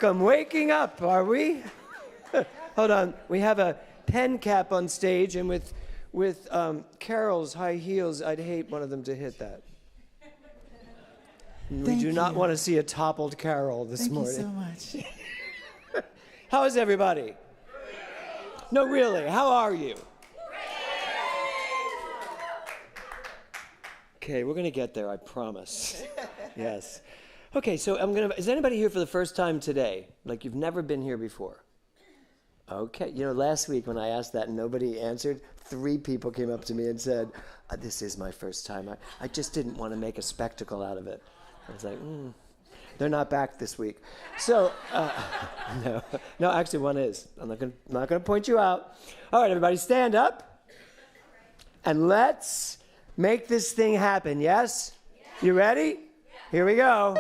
Welcome, waking up, are we? Hold on, we have a pen cap on stage, and with Carol's high heels, I'd hate one of them to hit that. We do not want to see a toppled Carol this morning. Thank you so much. How is everybody? No, really, how are you? Okay, we're going to get there, I promise. Yes. Okay, so is anybody here for the first time today? Like you've never been here before? Okay, last week when I asked that and nobody answered, 3 people came up to me and said, this is my first time. I just didn't want to make a spectacle out of it. I was like, They're not back this week. So, no, actually one is. I'm not going to point you out. All right, everybody, stand up. And let's make this thing happen, yes? You ready? Here we go.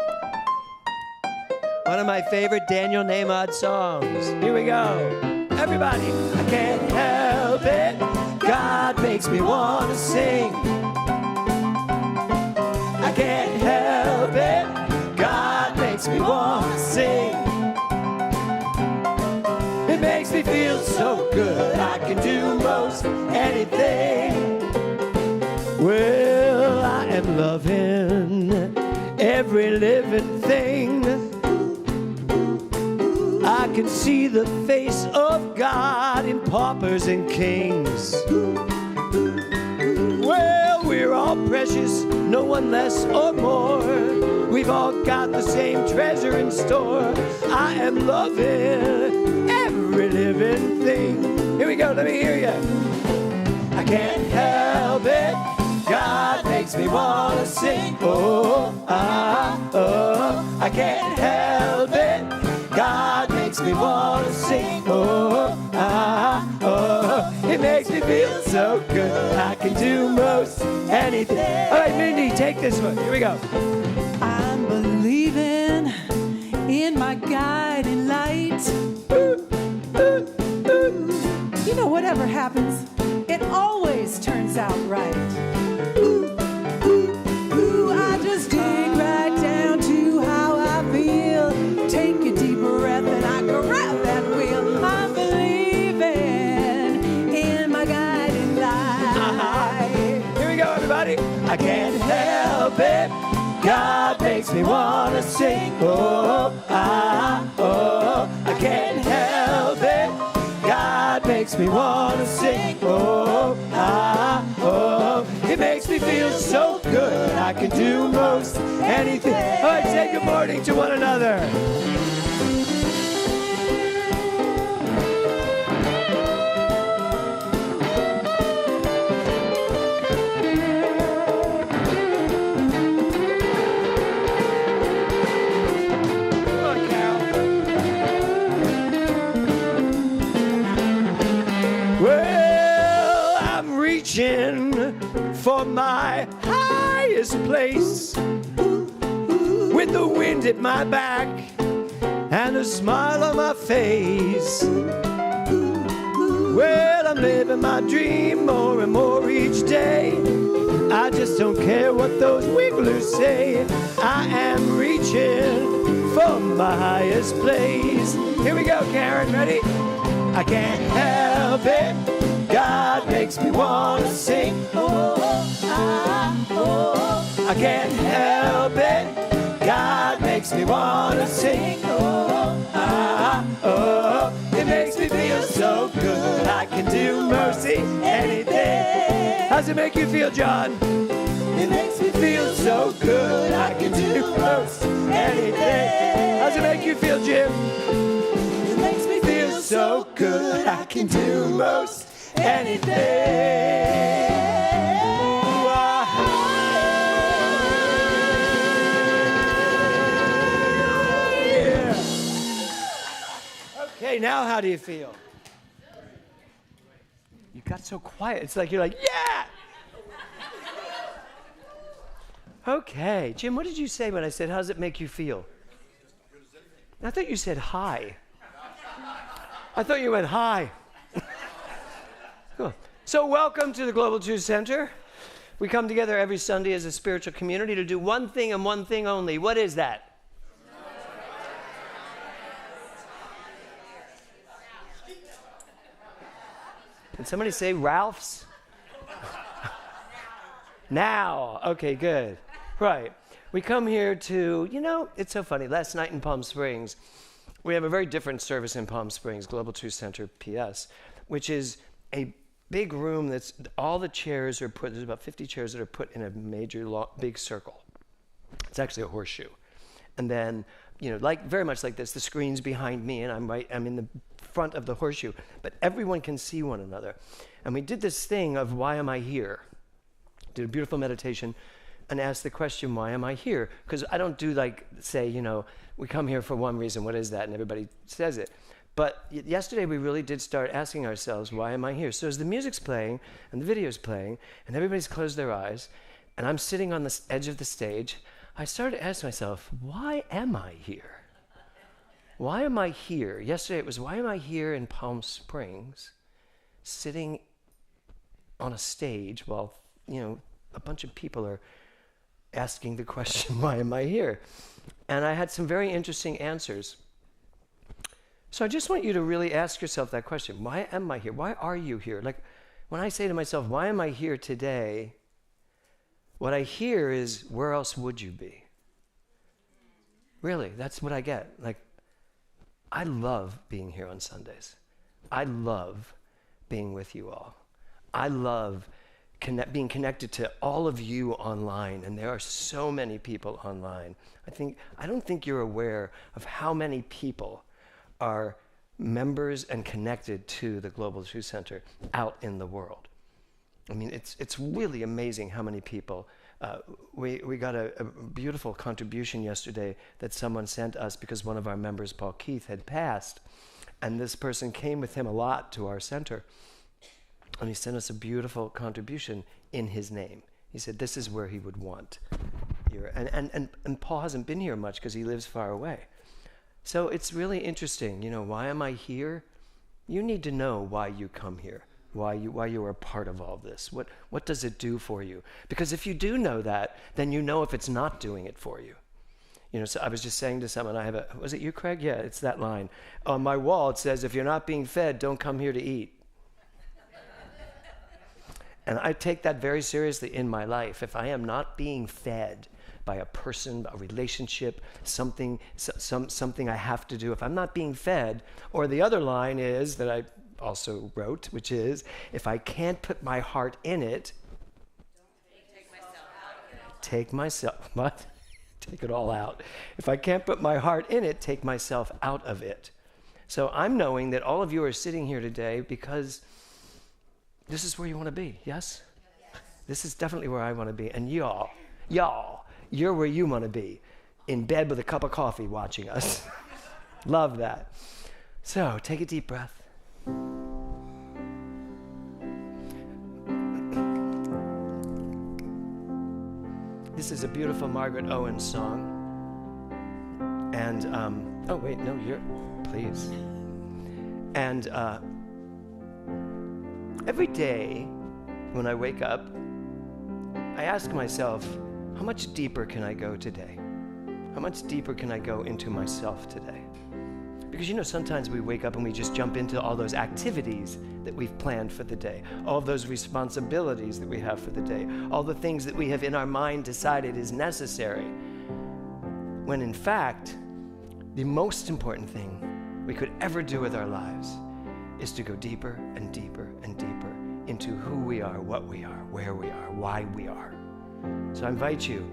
One of my favorite Daniel Nahmod songs. Here we go. Everybody. I can't help it. God makes me want to sing. I can't help it. God makes me want to sing. It makes me feel so good. I can do most anything. Well, I am loving every living thing. I can see the face of God in paupers and kings. Well, we're all precious, no one less or more. We've all got the same treasure in store. I am loving every living thing. Here we go, let me hear you. I can't help it. God makes me want to sing. Oh, I can't help it. God makes me want to sing. Oh, it makes me feel so good. I can do most anything. All right, Mindy, take this one. Here we go. I'm believing in my guiding light. You know, whatever happens, it always turns out right. I just dig right down to how I feel. Take a deep breath and I grab that wheel. I'm believing in my guiding light. Here we go, everybody. I can't help it. God makes me want to sing. Oh, I can't help it. God makes me want to sing. Oh, it makes me feel so good. I can do most anything. All right, say good morning to one another. Come on, Carol. Well, I'm reaching for my highest place, with the wind at my back and a smile on my face. Well, I'm living my dream more and more each day. I just don't care what those wigglers say. I am reaching for my highest place. Here we go, Karen, ready? I can't help it. God makes me want to sing. I can't help it. God makes me want to sing. It makes me feel so good. I can do mercy anything. How's it make you feel, John? It makes me feel so good. I can do most anything. How's it make you feel, Jim? It makes me feel so good. I can do most anything. Okay, now how do you feel? You got so quiet. It's like you're like, yeah! Okay. Jim, what did you say when I said, how does it make you feel? I thought you said hi. I thought you went hi. Cool. So welcome to the Global Truth Center. We come together every Sunday as a spiritual community to do one thing and one thing only. What is that? Did somebody say Ralph's? Now. Okay, good. Right. We come here to, it's so funny. Last night in Palm Springs, we have a very different service in Palm Springs, Global Truth Center, PS, which is a big room that's, all the chairs are put, there's about 50 chairs that are put in a major, big circle. It's actually a horseshoe. And then, very much like this, the screen's behind me, and I'm in the front of the horseshoe. But everyone can see one another. And we did this thing of, why am I here? Did a beautiful meditation and asked the question, why am I here? Because I don't do we come here for one reason, what is that? And everybody says it. But yesterday we really did start asking ourselves, why am I here? So as the music's playing and the video's playing and everybody's closed their eyes and I'm sitting on the edge of the stage, I started to ask myself, why am I here? Why am I here? Yesterday it was, why am I here in Palm Springs sitting on a stage while, a bunch of people are asking the question, why am I here? And I had some very interesting answers. So I just want you to really ask yourself that question. Why am I here? Why are you here? Like when I say to myself, why am I here today? What I hear is, where else would you be? Really, that's what I get. Like, I love being here on Sundays. I love being with you all. I love being connected to all of you online, and there are so many people online. I don't think you're aware of how many people are members and connected to the Global Truth Center out in the world. I mean, it's really amazing how many people. We got a beautiful contribution yesterday that someone sent us because one of our members, Paul Keith, had passed, and this person came with him a lot to our center. And he sent us a beautiful contribution in his name. He said, this is where he would want here. And Paul hasn't been here much because he lives far away. So it's really interesting, why am I here? You need to know why you come here, why you are a part of all this. What does it do for you? Because if you do know that, then you know if it's not doing it for you. So I was just saying to someone, was it you, Craig? Yeah, it's that line. On my wall, it says, if you're not being fed, don't come here to eat. And I take that very seriously in my life. If I am not being fed by a person, a relationship, something I have to do, if I'm not being fed, or the other line is that I also wrote, which is, if I can't put my heart in it, take myself, what? Take it all out. If I can't put my heart in it, take myself out of it. So I'm knowing that all of you are sitting here today because this is where you want to be, yes? This is definitely where I want to be. And y'all, you're where you want to be, in bed with a cup of coffee watching us. Love that. So take a deep breath. This is a beautiful Margaret Owen song. And, please. And every day when I wake up, I ask myself, how much deeper can I go today? How much deeper can I go into myself today? Because sometimes we wake up and we just jump into all those activities that we've planned for the day, all those responsibilities that we have for the day, all the things that we have in our mind decided is necessary. When in fact, the most important thing we could ever do with our lives is to go deeper and deeper and deeper into who we are, what we are, where we are, why we are. So I invite you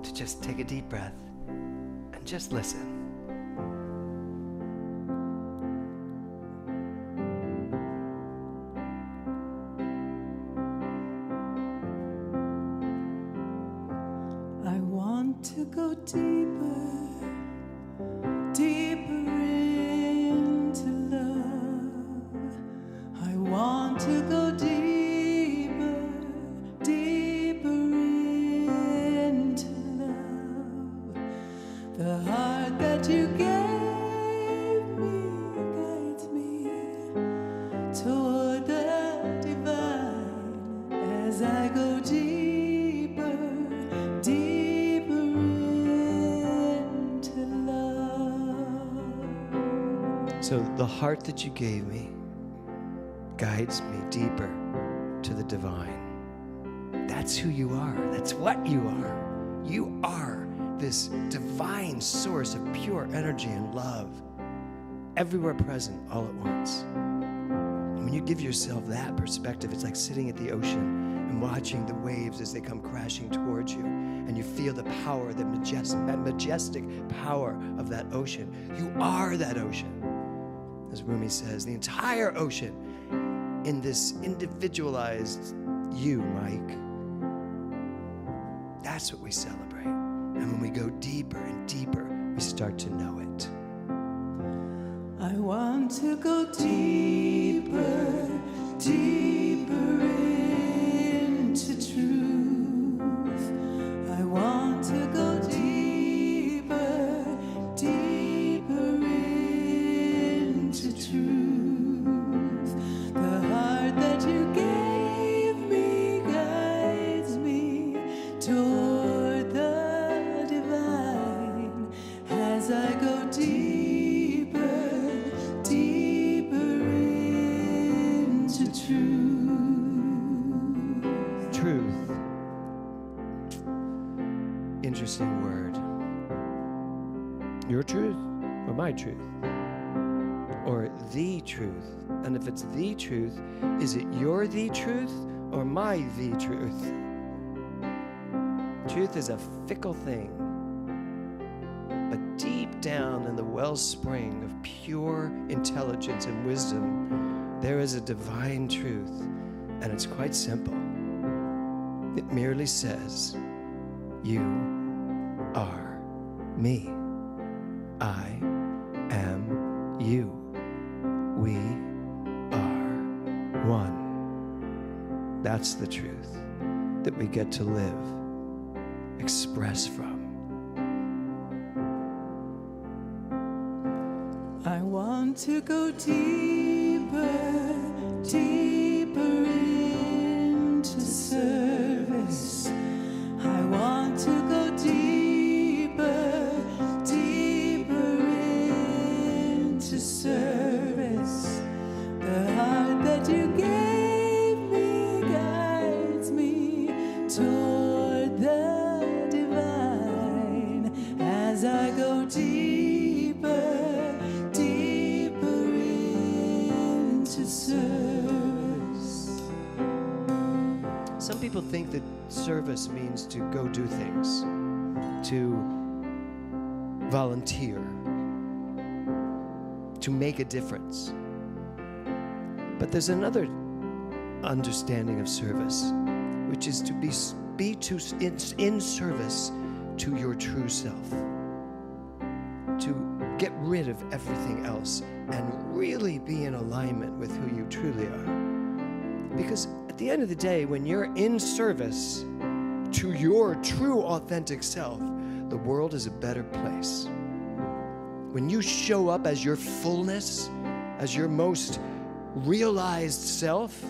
to just take a deep breath and just listen. I want to go deeper, deeper into love. I want to go deeper, deeper into love. The heart that you gave me guides me toward the divine as I go deeper, deeper into love. So the heart that you gave me guides me deeper to the divine. That's who you are. That's what you are. You are this divine source of pure energy and love, everywhere present all at once. And when you give yourself that perspective, it's like sitting at the ocean and watching the waves as they come crashing towards you, and you feel the power, that majestic power of that ocean. You are that ocean. As Rumi says, the entire ocean in this individualized you, Mike. That's what we celebrate. And when we go deeper and deeper, we start to know it. I want to go deeper, deeper into truth. I want to go deeper, deeper into truth. The heart that you gave me guides me toward the divine as I go deeper, deeper into truth. Truth. Interesting word. Your truth or my truth? Or the truth? And if it's the truth, is it your the truth or my the truth? Truth is a fickle thing. But deep down in the wellspring of pure intelligence and wisdom, there is a divine truth, and it's quite simple. It merely says, you are me. I am you. We are one. That's the truth that we get to live, express from. I want to go deeper, deeper into service. I want to go deeper, deeper into service. The heart that you gave me guides me toward the divine as I go deeper, deeper into service. Some people think that service means to go do things, to volunteer, to make a difference. But there's another understanding of service, which is to be in service to your true self, to get rid of everything else and really be in alignment with who you truly are. Because at the end of the day, when you're in service to your true authentic self, the world is a better place. When you show up as your fullness, as your most realized self,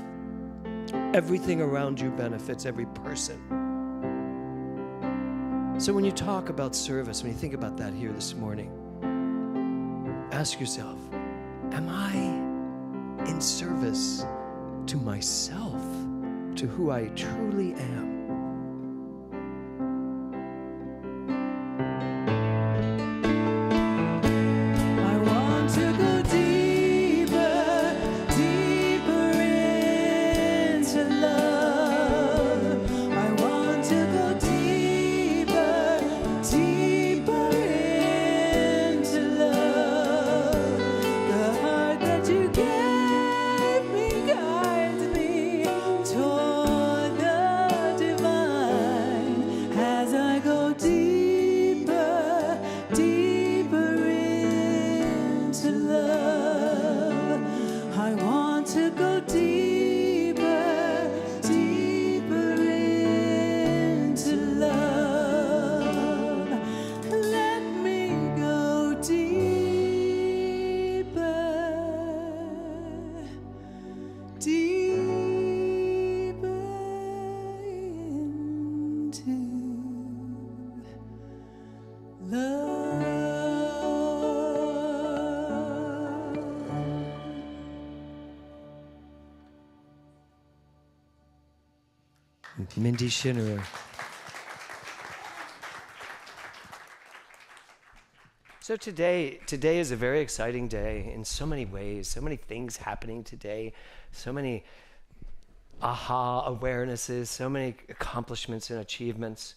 everything around you benefits, every person. So when you talk about service, when you think about that here this morning, ask yourself, am I in service to myself, to who I truly am? Toward the divine. Mindy Schinnerer. So today is a very exciting day in so many ways, so many things happening today, so many aha awarenesses, so many accomplishments and achievements.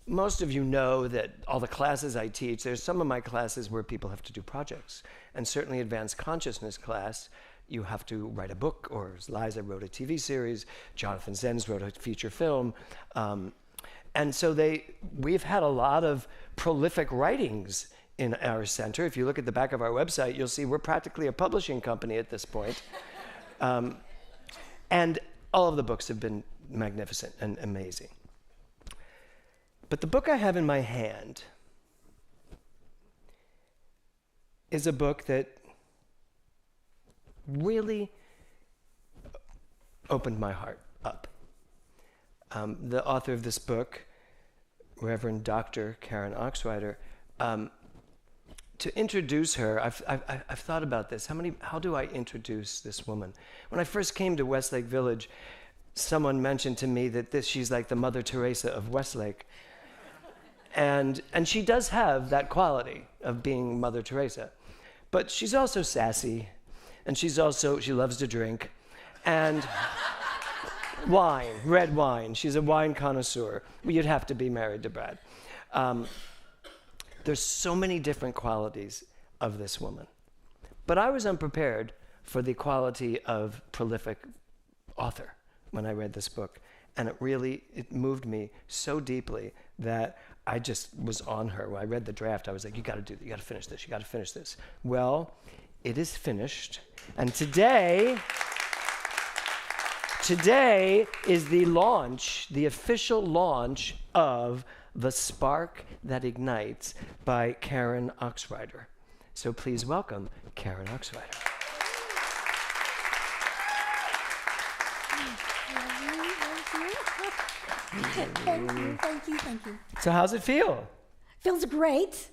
Most of you know that all the classes I teach, there's some of my classes where people have to do projects. And certainly advanced consciousness class, you have to write a book, or as Liza wrote a TV series, Jonathan Zenz wrote a feature film. And so we've had a lot of prolific writings in our center. If you look at the back of our website, you'll see we're practically a publishing company at this point. And all of the books have been magnificent and amazing. But the book I have in my hand is a book that really opened my heart up. The author of this book, Reverend Dr. Karen Oxrider, to introduce her, I've thought about this. How do I introduce this woman? When I first came to Westlake Village, someone mentioned to me that she's like the Mother Teresa of Westlake. And she does have that quality of being Mother Teresa. But she's also sassy, and she loves to drink, and wine, red wine. She's a wine connoisseur. Well, you'd have to be married to Brad. There's so many different qualities of this woman. But I was unprepared for the quality of prolific author when I read this book. And it moved me so deeply that I just was on her. When I read the draft, I was like, you got to finish this. Well, it is finished. And today is the official launch of The Spark That Ignites by Karen Oxrider. So please welcome Karen Oxrider. Thank you. So how's it feel? Feels great.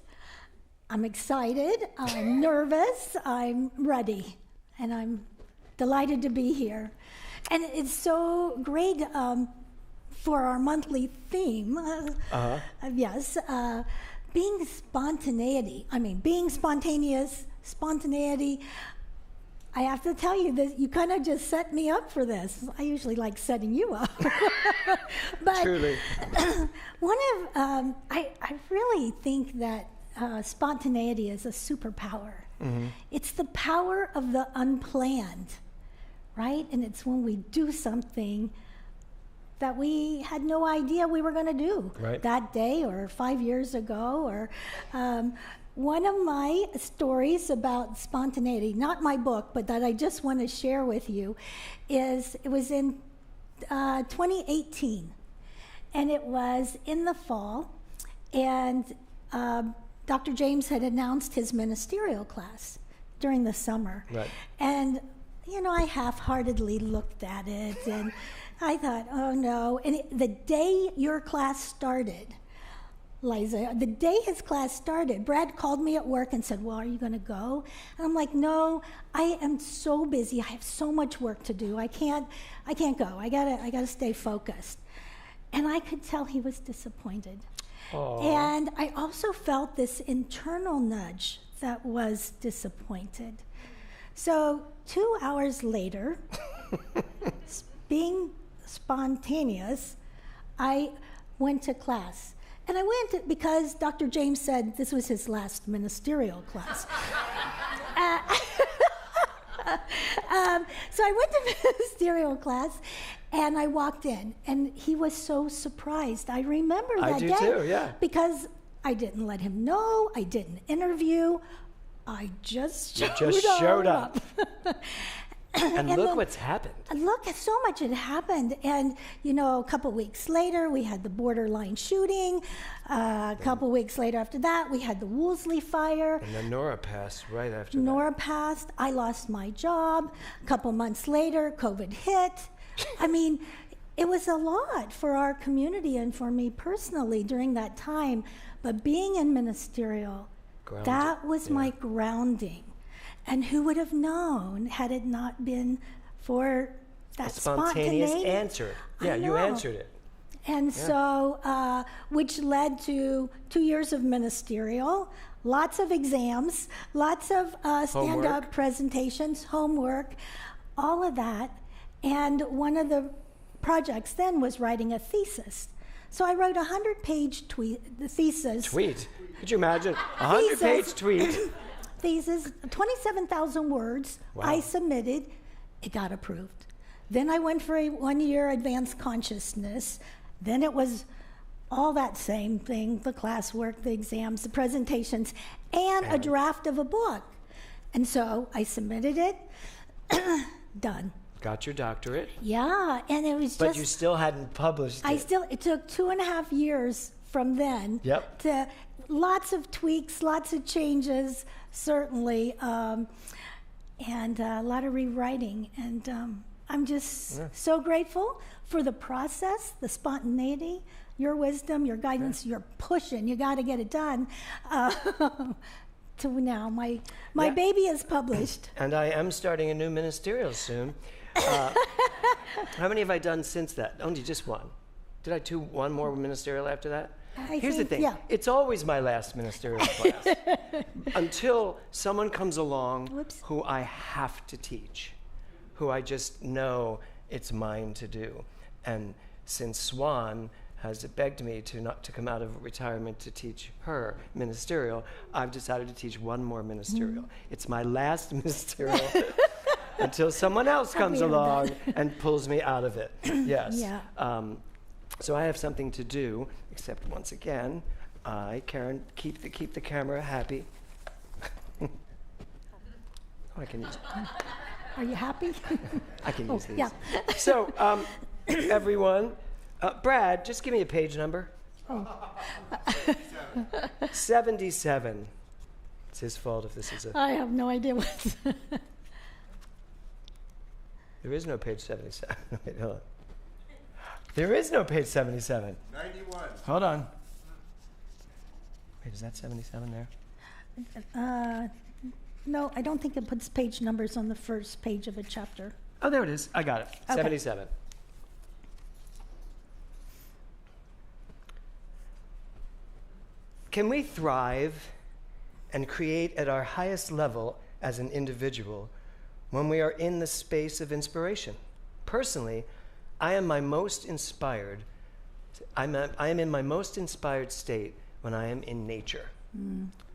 I'm excited, I'm nervous, I'm ready, and I'm delighted to be here. And it's so great for our monthly theme, being spontaneity. Being spontaneity. I have to tell you that you kind of just set me up for this. I usually like setting you up. But truly. I really think that spontaneity is a superpower. Mm-hmm. It's the power of the unplanned, right? And it's when we do something that we had no idea we were going to do that day or 5 years ago. Or one of my stories about spontaneity, not my book, but that I just want to share with you, it was in 2018. And it was in the fall. And Dr. James had announced his ministerial class during the summer. Right. And, I half-heartedly looked at it, and I thought, oh, no. And the day your class started, Liza, the day his class started, Brad called me at work and said, well, are you going to go? And I'm like, no, I am so busy. I have so much work to do. I can't go. I gotta stay focused. And I could tell he was disappointed. Aww. And I also felt this internal nudge that was disappointed. So 2 hours later, being spontaneous, I went to class. And I went because Dr. James said this was his last ministerial class. So I went to ministerial class, and I walked in, and he was so surprised. I remember that day. I do too, yeah. Because I didn't let him know. I didn't interview. I just showed up. And look what's happened. Look, so much had happened. And, a couple weeks later, we had the borderline shooting. A couple weeks later after that, we had the Woolsey fire. And then Nora passed right after that. Nora passed. I lost my job. A couple months later, COVID hit. It was a lot for our community and for me personally during that time. But being in ministerial, that was my grounding. And who would have known had it not been for that spontaneous spontaneity. answer. Yeah, I you know. answered it. And so, which led to 2 years of ministerial, lots of exams, lots of stand-up Homework. presentations, homework, all of that. And one of the projects then was writing a thesis. So I wrote a 100-page thesis. Tweet. Could you imagine? 100-page tweet. Thesis, 27,000 words. Wow. I submitted. It got approved. Then I went for a 1-year advanced consciousness. Then it was all that same thing, the classwork, the exams, the presentations, and a draft of a book. And so I submitted it, done. Got your doctorate. Yeah, and it was But just... you still hadn't published it. It took 2.5 years from then Yep. to lots of tweaks, lots of changes, certainly, and a lot of rewriting. And I'm just so grateful for the process, the spontaneity, your wisdom, your guidance, your pushing. You got to get it done. To now, my baby is published. And I am starting a new ministerial soon. How many have I done since that? Only just one. Did I do one more ministerial after that? Here's the thing. Yeah. It's always my last ministerial class. Until someone comes along Whoops. who I have to teach, who I just know it's mine to do. And since Swan has begged me not to come out of retirement to teach her ministerial, I've decided to teach one more ministerial. It's my last ministerial until someone else comes along and pulls me out of it. Yes. Yeah. So I have something to do, except once again, Karen, keep the camera happy. Oh, I can use it. Are you happy? I can use these. Yeah. So, everyone, Brad, just give me a page number. 77. It's his fault if this is a... I have no idea what. There is no page 77. Wait, hold on. There is no page 77. 91. Hold on. Wait, is that 77 there? No, I don't think it puts page numbers on the first page of a chapter. Oh, there it is. I got it. Okay. 77. Can we thrive and create at our highest level as an individual when we are in the space of inspiration? Personally, I am in my most inspired state when I am in nature.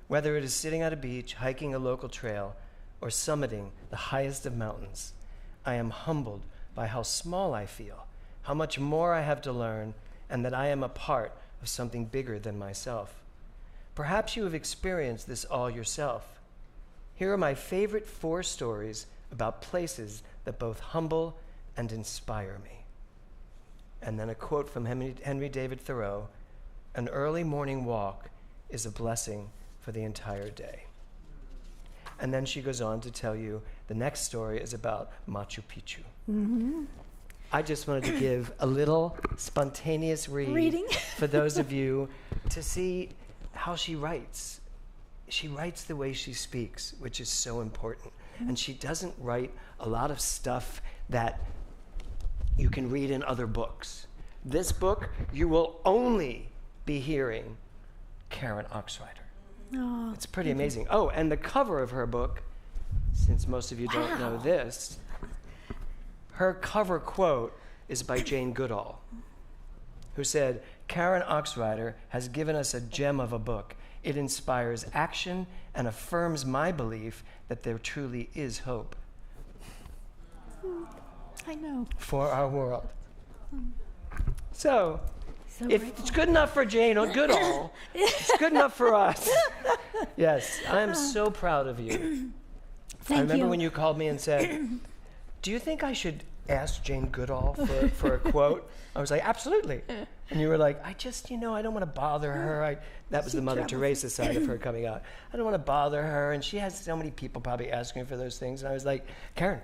Whether it is sitting at a beach, hiking a local trail, or summiting the highest of mountains, I am humbled by how small I feel, how much more I have to learn, and that I am a part of something bigger than myself. Perhaps you have experienced this all yourself. Here are my favorite 4 stories about places that both humble and inspire me. And then a quote from Henry David Thoreau: "An early morning walk is a blessing for the entire day." And then she goes on to tell you the next story is about Machu Picchu. Mm-hmm. I just wanted to give a little spontaneous reading for those of you to see how she writes. She writes the way she speaks, which is so important. And she doesn't write a lot of stuff that you can read in other books. This book, you will only be hearing Karen Oxrider. Oh, It's pretty amazing. Oh, and the cover of her book, since most of you don't know this, her cover quote is by Jane Goodall, who said, "Karen Oxrider has given us a gem of a book. It inspires action and affirms my belief that there truly is hope I know. for our world." So, So if grateful. it's good enough for Jane Goodall, it's good enough for us. Yes, I am so proud of you. Thank I remember you. when you called me and said, "Do you think I should ask Jane Goodall for a quote?" I was like, "Absolutely." And you were like, "I just, I don't want to bother her." That was She the Mother travels. Teresa side of her coming out. "I don't want to bother her, and she has so many people probably asking her for those things." And I was like, "Karen,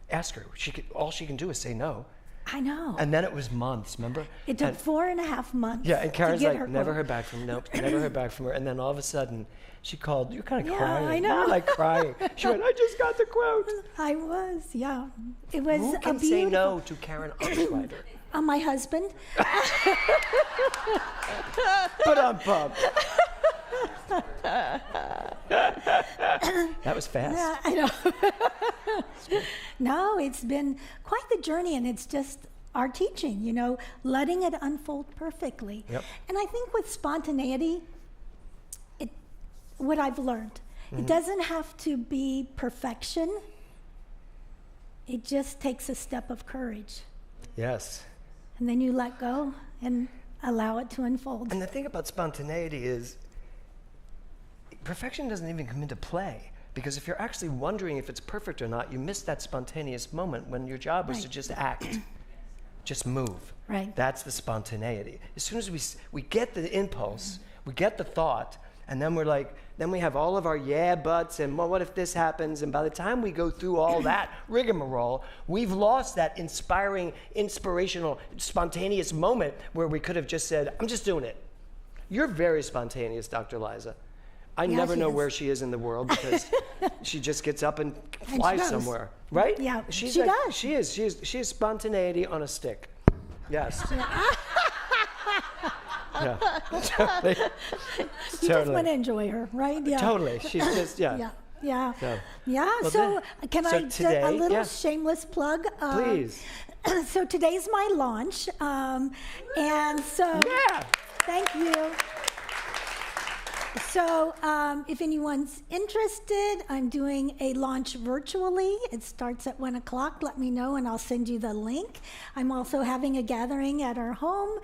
ask her. All she can do is say no." I know. And then it was months, remember? It took 4.5 months. Yeah, and Karen's to get like, her never quote. heard back from her. Nope, never heard back from her. And then all of a sudden, she called. You're kind of crying. I know. You were like crying. She went, I just got the quote. I was, yeah. It was Who a can beautiful. say no to Karen Oxrider? My husband. But I'm pumped. That was fast. Yeah, I know. No, it's been quite the journey, and it's just our teaching, letting it unfold perfectly. Yep. And I think with spontaneity, what I've learned, it doesn't have to be perfection. It just takes a step of courage. Yes. And then you let go and allow it to unfold. And the thing about spontaneity is perfection doesn't even come into play. Because if you're actually wondering if it's perfect or not, you miss that spontaneous moment when your job was to just act, just move. Right. That's the spontaneity. As soon as we get the impulse, we get the thought, and then then we have all of our yeah buts and, well, what if this happens? And by the time we go through all that rigmarole, we've lost that inspiring, inspirational, spontaneous moment where we could have just said, I'm just doing it. You're very spontaneous, Dr. Liza. I never know where she is in the world because she just gets up and flies somewhere, right? Yeah, she does. She is spontaneity on a stick. Yes. Yeah. Totally. You just want to enjoy her, right? Yeah. Totally. She's just, yeah. Yeah. So, So can I today, a little shameless plug? Please. So today's my launch, and so thank you. So if anyone's interested, I'm doing a launch virtually. It starts at 1 o'clock. Let me know and I'll send you the link. I'm also having a gathering at our home.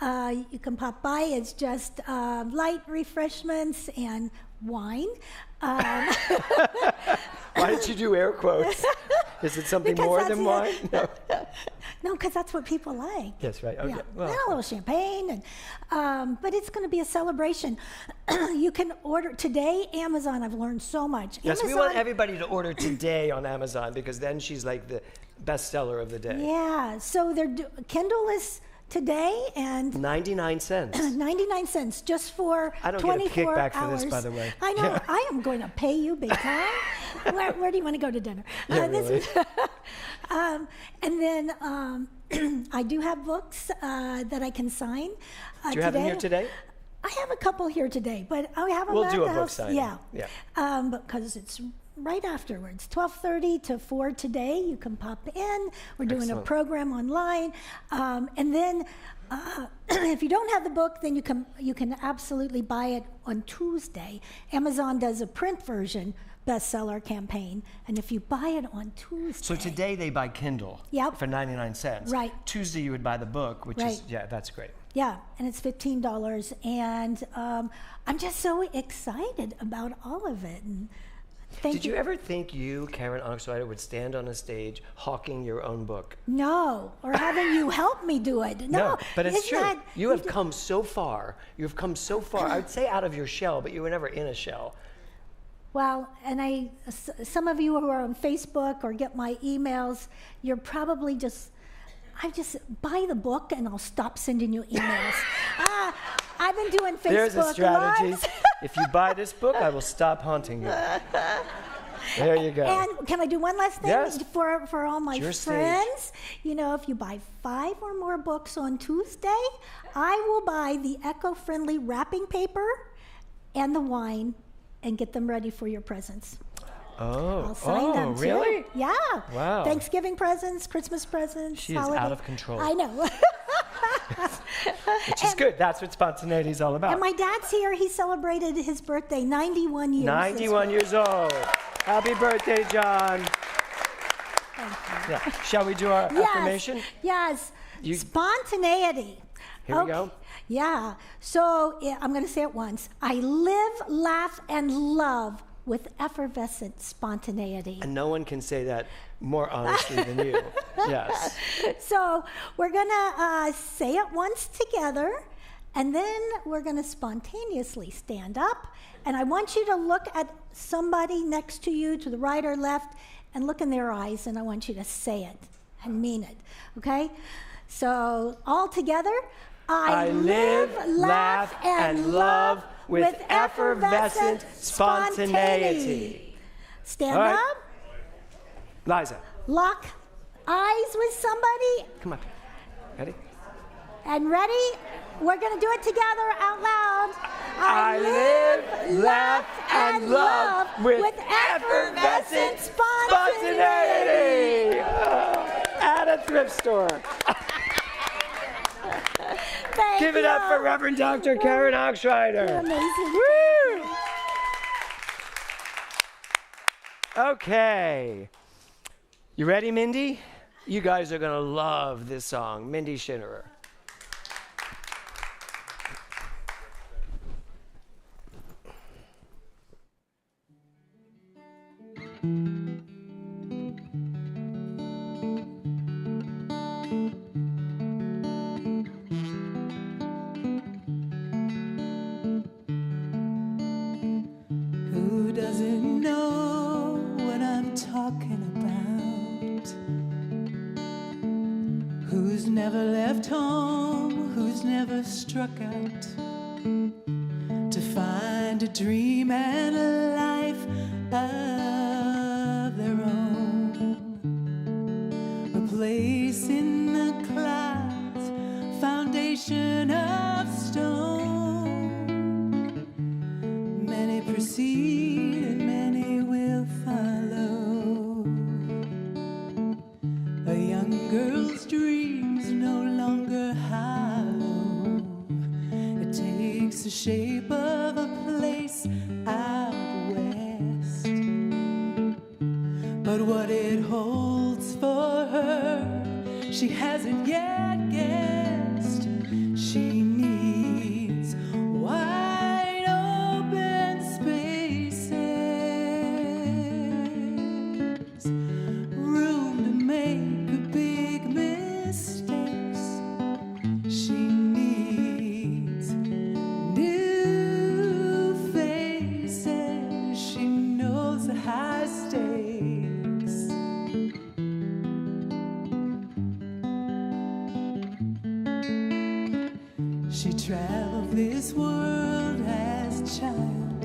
You can pop by. It's just light refreshments and wine. Why did you do air quotes? Is it something more than wine? No, because that's what people like. Yes, right. Okay. Yeah. Well, And a little champagne, and but it's going to be a celebration. You can order today. Amazon. I've learned so much. yes, Amazon, we want everybody to order today on Amazon because then she's like the bestseller of the day. Yeah. So Kindle is today and 99 cents. 99 cents just for 24 hours. I don't get a kickback for this, by the way. I know. Yeah. I am going to pay you big time. Where do you want to go to dinner? Yeah, really. And then I do have books that I can sign. Do you have them here today? I have a couple here today, but I have them We'll at do the a book house. signing. Yeah. Because it's right afterwards, 12:30 to 4 today. You can pop in. We're doing Excellent. a program online, and then if you don't have the book, then you can absolutely buy it on Tuesday. Amazon does a print version bestseller campaign, and if you buy it on Tuesday. So today they buy Kindle for 99 cents. Right. Tuesday you would buy the book, which is, that's great. Yeah, and it's $15, and I'm just so excited about all of it. And Did you ever think you, Karen Oxrider, would stand on a stage hawking your own book? No, or having you help me do it. No, but it's true. You have you come so far. You've come so far. I would say out of your shell, but you were never in a shell. Well, and some of you who are on Facebook or get my emails, you're probably I just buy the book and I'll stop sending you emails. I've been doing Facebook There's a strategy. Lives. If you buy this book, I will stop haunting you. There you go. And can I do one last thing Yes. for all my Your friends? stage. If you buy 5 or more books on Tuesday, I will buy the eco-friendly wrapping paper and the wine and get them ready for your presents. I'll sign them too. Really? Yeah. Wow. Thanking presents, Christmas presents. She is holiday. out of control. I know. Which is good. That's what spontaneity is all about. And my dad's here. He celebrated his birthday, 91 years. 91 years old. Happy birthday, John. Thank you. Yeah. Shall we do our affirmation? Yes. Spontaneity. Here we go. Yeah. So I'm going to say it once. I live, laugh, and love with effervescent spontaneity. And no one can say that more honestly than you. Yes. So we're going to say it once together, and then we're going to spontaneously stand up. And I want you to look at somebody next to you, to the right or left, and look in their eyes, and I want you to say it. and mean it, okay? So all together, I live, laugh, and love with effervescent spontaneity. Stand All right. up, Liza, lock eyes with somebody, come on. Ready? and ready? We're gonna do it together out loud. I live, laugh, and love with effervescent spontaneity. At a thrift store. Thank Give it up you. for Reverend Dr. Karen Oxrider. Amazing. Woo! Okay. You ready, Mindy? You guys are going to love this song, Mindy Schinnerer. Who doesn't know what I'm talking about? Who's never left home? Who's never struck out to find a dream and a life of their own? A place in the clouds, foundation of stone. Many proceed and many will follow. A young girl's dreams no longer hollow. It takes the shape of a place out west. But what it holds for her, she hasn't yet guessed. She needs wide open spaces, room to make big mistakes. She needs new faces. She knows the high stakes. She traveled this world as a child,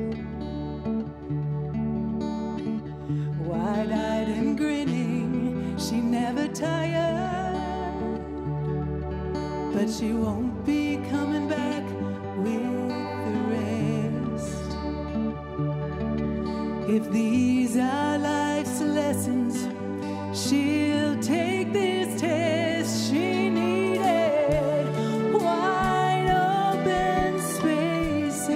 wide-eyed and grinning. She never tired, but she won't be coming back with the rest. If these are life's lessons, she'll take this test. She needed wide open spaces,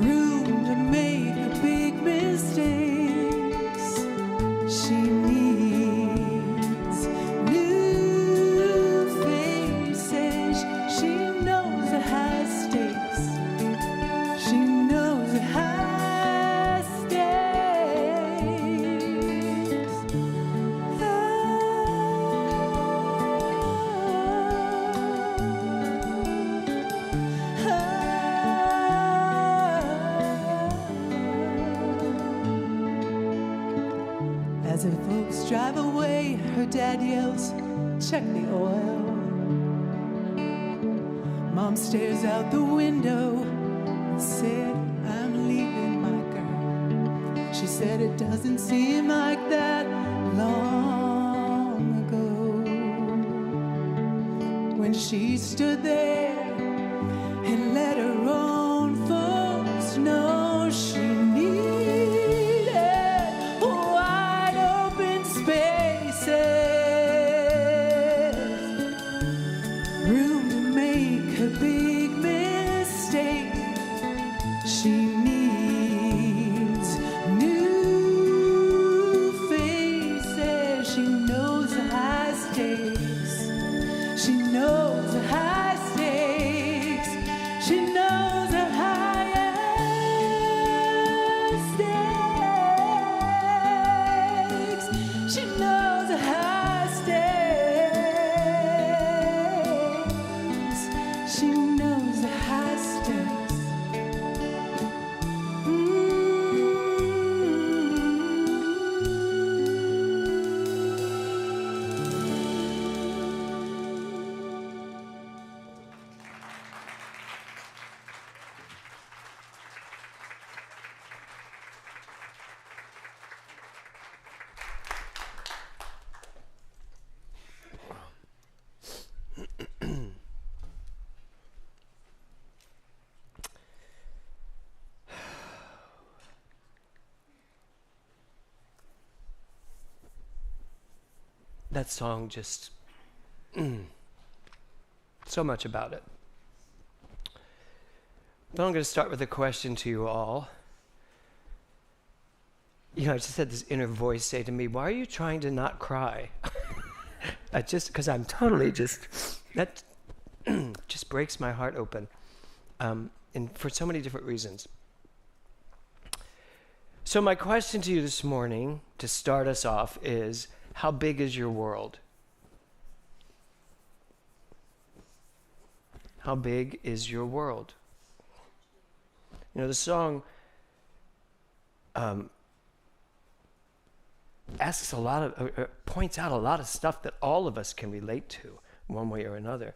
room to make big mistakes. She needs new faces. She knows the high stakes. She knows the high stakes. As her folks drive away, her dad yells, "Check the oil." Mom stares out the window and said, "I'm leaving, my girl." She said it doesn't seem like that long ago, when she stood there and let her own folks know she needed wide open spaces, room to make a big mistake. She needs new faces. She knows the high stakes. She knows the high stakes. that song just, so much about it. But I'm going to start with a question to you all. You know, I just had this inner voice say to me, why are you trying to not cry? Because I'm totally that just breaks my heart open. And for so many different reasons. So my question to you this morning, to start us off, is how big is your world? How big is your world? You know, the song asks a lot of, points out a lot of stuff that all of us can relate to, one way or another.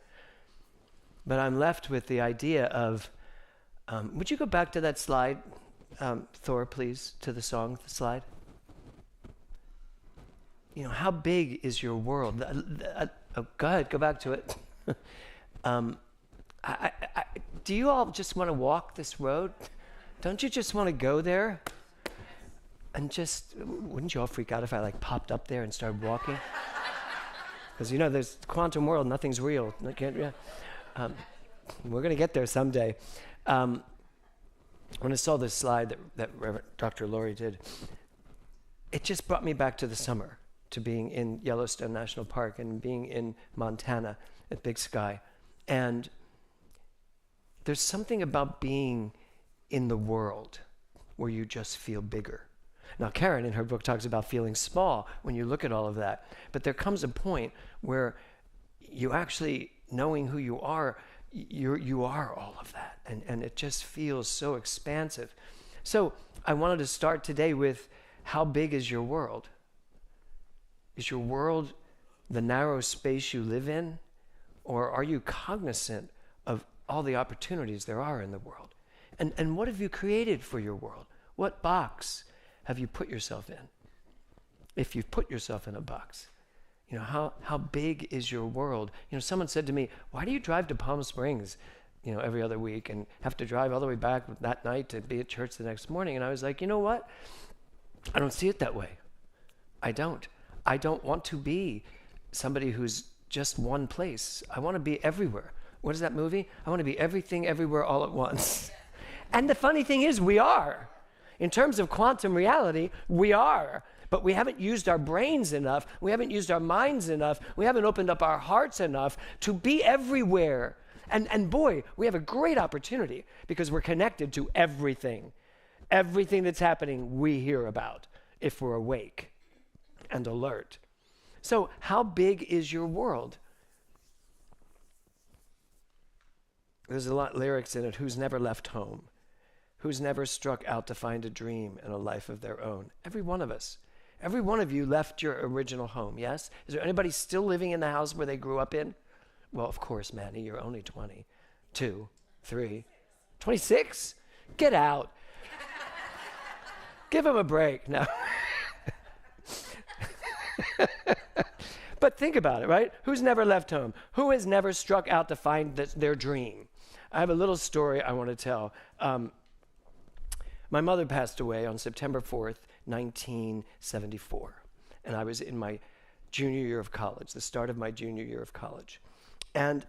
But I'm left with the idea of, would you go back to that slide, Thor, please, to the song slide? You know, how big is your world? Go ahead, go back to it. Do you all just want to walk this road? Don't you just want to go there? And just, wouldn't you all freak out if I popped up there and started walking? Because you know, there's quantum world, nothing's real. We're going to get there someday. When I saw this slide that Reverend Dr. Laurie did, it just brought me back to the summer, to being in Yellowstone National Park and being in Montana at Big Sky. And there's something about being in the world where you just feel bigger. Now, Karen in her book talks about feeling small when you look at all of that. But there comes a point where you actually, knowing who you are all of that. And it just feels so expansive. So I wanted to start today with, how big is your world? Is your world the narrow space you live in? Or are you cognizant of all the opportunities there are in the world? And what have you created for your world? What box have you put yourself in? If you've put yourself in a box, you know, how big is your world? You know, someone said to me, why do you drive to Palm Springs, you know, every other week and have to drive all the way back that night to be at church the next morning? And I was like, you know what? I don't see it that way. I don't want to be somebody who's just one place. I want to be everywhere. What is that movie? I want to be everything, everywhere, all at once. And the funny thing is, we are. In terms of quantum reality, we are. But we haven't used our brains enough. We haven't used our minds enough. We haven't opened up our hearts enough to be everywhere. And boy, we have a great opportunity because we're connected to everything. Everything that's happening, we hear about if we're awake and alert. So how big is your world? There's a lot of lyrics in it. Who's never left home? Who's never struck out to find a dream and a life of their own? Every one of us. Every one of you left your original home, yes? Is there anybody still living in the house where they grew up in? Well, of course, Manny, you're only 20. 2, 3, 26? Get out. Give him a break. No. But think about it, right? Who's never left home? Who has never struck out to find their dream? I have a little story I want to tell. My mother passed away on September 4th, 1974. And I was in my junior year of college, the start of my junior year of college. And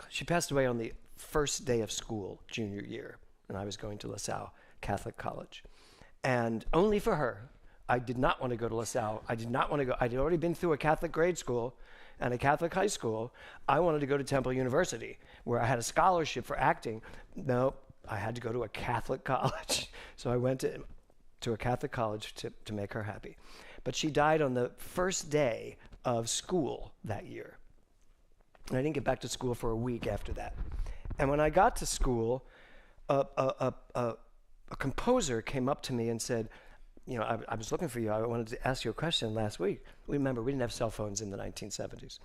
she passed away on the first day of school, junior year. And I was going to LaSalle Catholic College. And only for her, I did not want to go to LaSalle. I did not want to go. I'd already been through a Catholic grade school and a Catholic high school. I wanted to go to Temple University, where I had a scholarship for acting. No, I had to go to a Catholic college. So I went to a Catholic college to make her happy. But she died on the first day of school that year. And I didn't get back to school for a week after that. And when I got to school, a composer came up to me and said, you know, I was looking for you. I wanted to ask you a question last week. Remember, we didn't have cell phones in the 1970s.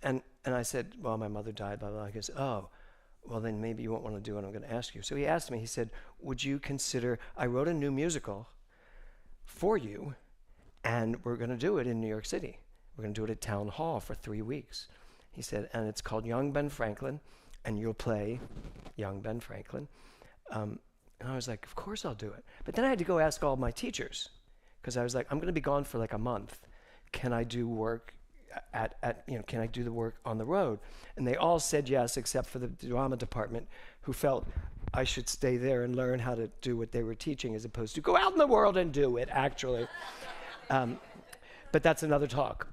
And I said, well, my mother died, blah, blah, blah. He goes, oh, well, then maybe you won't want to do what I'm going to ask you. So he asked me, he said, would you consider, I wrote a new musical for you, and we're going to do it in New York City. We're going to do it at Town Hall for 3 weeks. He said, and it's called Young Ben Franklin, and you'll play Young Ben Franklin. And I was like, of course I'll do it. But then I had to go ask all my teachers, because I was like, I'm going to be gone for like a month. can I do work can I do the work on the road? And they all said yes, except for the drama department, who felt I should stay there and learn how to do what they were teaching as opposed to go out in the world and do it, actually. But that's another talk.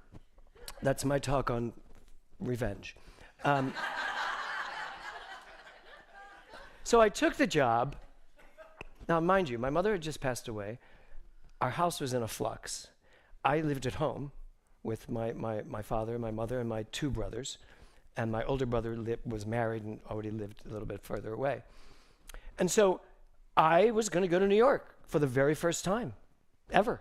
That's my talk on revenge. So I took the job. Now, mind you, my mother had just passed away. Our house was in a flux. I lived at home with my father, my mother, and my 2 brothers. And my older brother was married and already lived a little bit further away. And so I was going to go to New York for the very first time ever.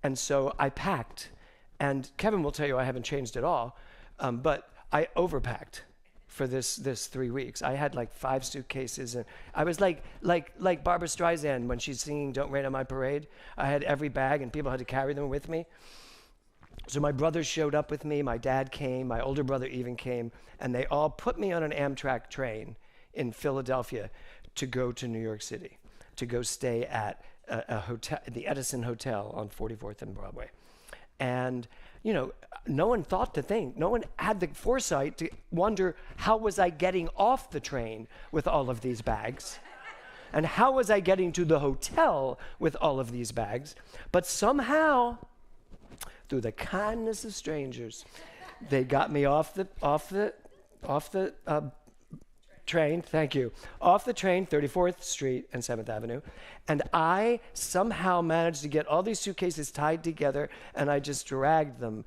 And so I packed. And Kevin will tell you I haven't changed at all, but I overpacked for this 3 weeks. I had like 5 suitcases, and I was like Barbra Streisand when she's singing "Don't Rain on My Parade." I had every bag, and people had to carry them with me. So my brothers showed up with me. My dad came. My older brother even came, and they all put me on an Amtrak train in Philadelphia to go to New York City, to go stay at a hotel, the Edison Hotel on 44th and Broadway. And, you know, no one thought to think, no one had the foresight to wonder, how was I getting off the train with all of these bags? And how was I getting to the hotel with all of these bags? But somehow, through the kindness of strangers, they got me off the train, thank you, off the train, 34th Street and 7th Avenue, and I somehow managed to get all these suitcases tied together, and I just dragged them.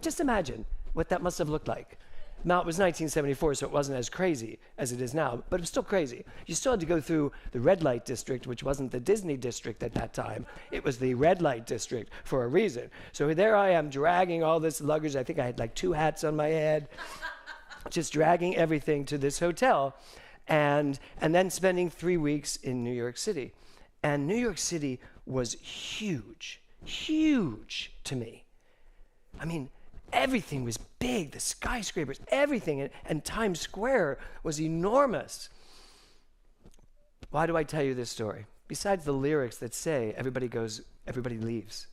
Just imagine what that must have looked like. Now, it was 1974, so it wasn't as crazy as it is now, but it was still crazy. You still had to go through the red light district, which wasn't the Disney district at that time. It was the red light district for a reason. So there I am dragging all this luggage. I think I had like 2 hats on my head. Just dragging everything to this hotel, and then spending 3 weeks in New York City. And New York City was huge to me. I mean, everything was big, the skyscrapers, everything, and Times Square was enormous. Why do I tell you this story? Besides the lyrics that say everybody leaves,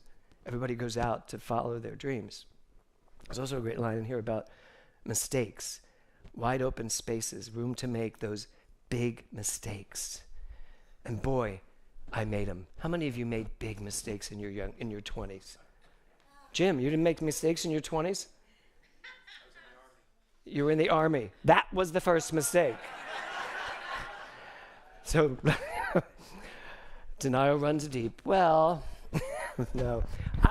everybody goes out to follow their dreams. There's also a great line in here about mistakes, wide open spaces, room to make those big mistakes. And boy, I made them. How many of you made big mistakes in your 20s? Jim, you didn't make mistakes in your 20s? You were in the Army. That was the first mistake. So, denial runs deep. Well, no.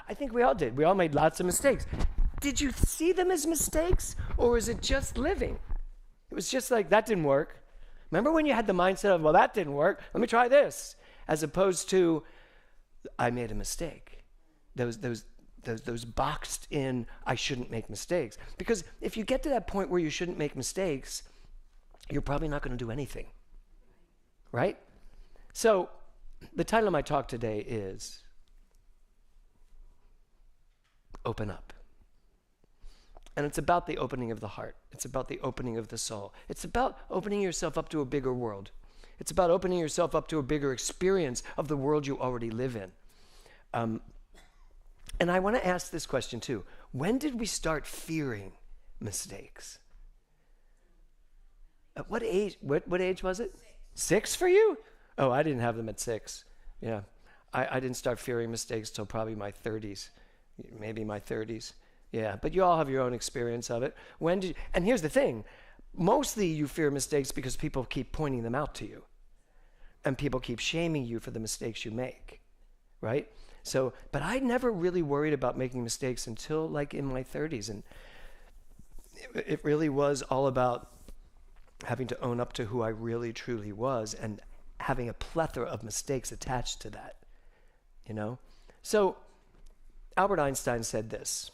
I think we all did. We all made lots of mistakes. Did you see them as mistakes, or is it just living? It was just like, that didn't work. Remember when you had the mindset of, well, that didn't work, let me try this, as opposed to, I made a mistake. Those boxed in, I shouldn't make mistakes. Because if you get to that point where you shouldn't make mistakes, you're probably not going to do anything, right? So the title of my talk today is Open Up. And it's about the opening of the heart. It's about the opening of the soul. It's about opening yourself up to a bigger world. It's about opening yourself up to a bigger experience of the world you already live in. And I want to ask this question too. When did we start fearing mistakes? At what age? What age was it? 6 for you? Oh, I didn't have them at 6. Yeah. I didn't start fearing mistakes till probably my 30s, maybe my 30s. Yeah, but you all have your own experience of it. And here's the thing. Mostly you fear mistakes because people keep pointing them out to you. And people keep shaming you for the mistakes you make, right? So, but I never really worried about making mistakes until like in my 30s. And it really was all about having to own up to who I really truly was and having a plethora of mistakes attached to that, you know? So Albert Einstein said this.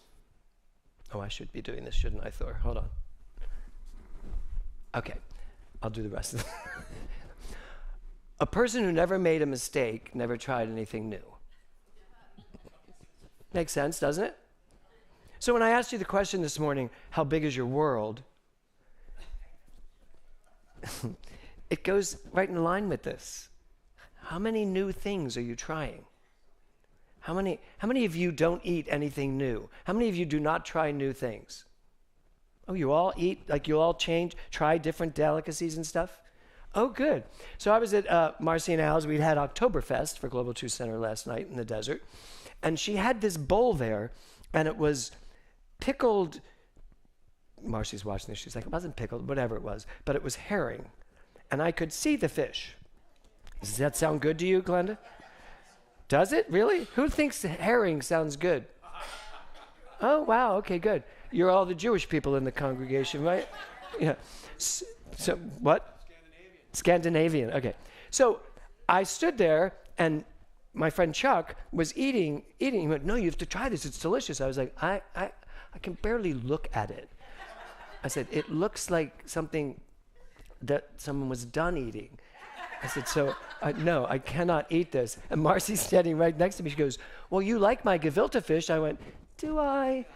Oh, I should be doing this, shouldn't I, Thor? Hold on. Okay, I'll do the rest of it. A person who never made a mistake never tried anything new. Makes sense, doesn't it? So when I asked you the question this morning, how big is your world? It goes right in line with this. How many new things are you trying? How many of you don't eat anything new? How many of you do not try new things? Oh, you all eat, like you all try different delicacies and stuff? Oh, good. So I was at Marcy and Al's. We'd had Oktoberfest for Global Truth Center last night in the desert. And she had this bowl there, and it was pickled. Marcy's watching this. She's like, it wasn't pickled, whatever it was. But it was herring. And I could see the fish. Does that sound good to you, Glenda? Does it? Really? Who thinks herring sounds good? Oh, wow. Okay, good. You're all the Jewish people in the congregation, right? Yeah. So what? Scandinavian. Okay. So I stood there, and my friend Chuck was eating. He went, no, you have to try this. It's delicious. I was like, I can barely look at it. I said, it looks like something that someone was done eating. I said, so, no, I cannot eat this. And Marcy's standing right next to me. She goes, well, you like my gefilte fish? I went, do I?